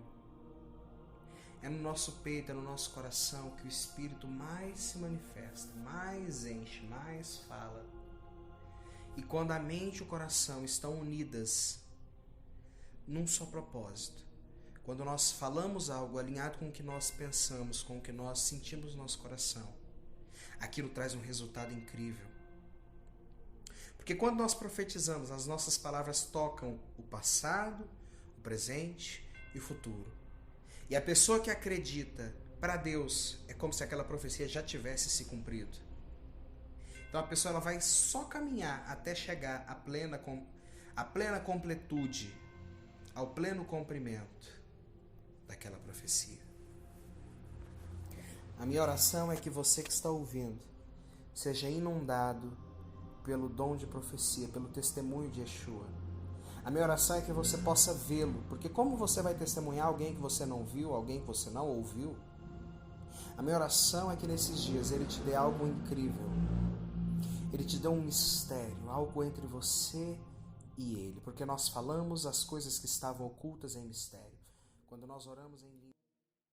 É no nosso peito, é no nosso coração que o Espírito mais se manifesta, mais enche, mais fala. E quando a mente e o coração estão unidas num só propósito, quando nós falamos algo alinhado com o que nós pensamos, com o que nós sentimos no nosso coração, aquilo traz um resultado incrível. Porque quando nós profetizamos, as nossas palavras tocam o passado, o presente e o futuro. E a pessoa que acredita, para Deus, é como se aquela profecia já tivesse se cumprido. Então a pessoa ela vai só caminhar até chegar à plena completude, ao pleno cumprimento daquela profecia. A minha oração é que você que está ouvindo seja inundado pelo dom de profecia, pelo testemunho de Yeshua. A minha oração é que você possa vê-lo, porque como você vai testemunhar alguém que você não viu, alguém que você não ouviu? A minha oração é que nesses dias Ele te dê algo incrível. Ele te dê um mistério, algo entre você e Ele, porque nós falamos as coisas que estavam ocultas em mistério. Quando nós oramos em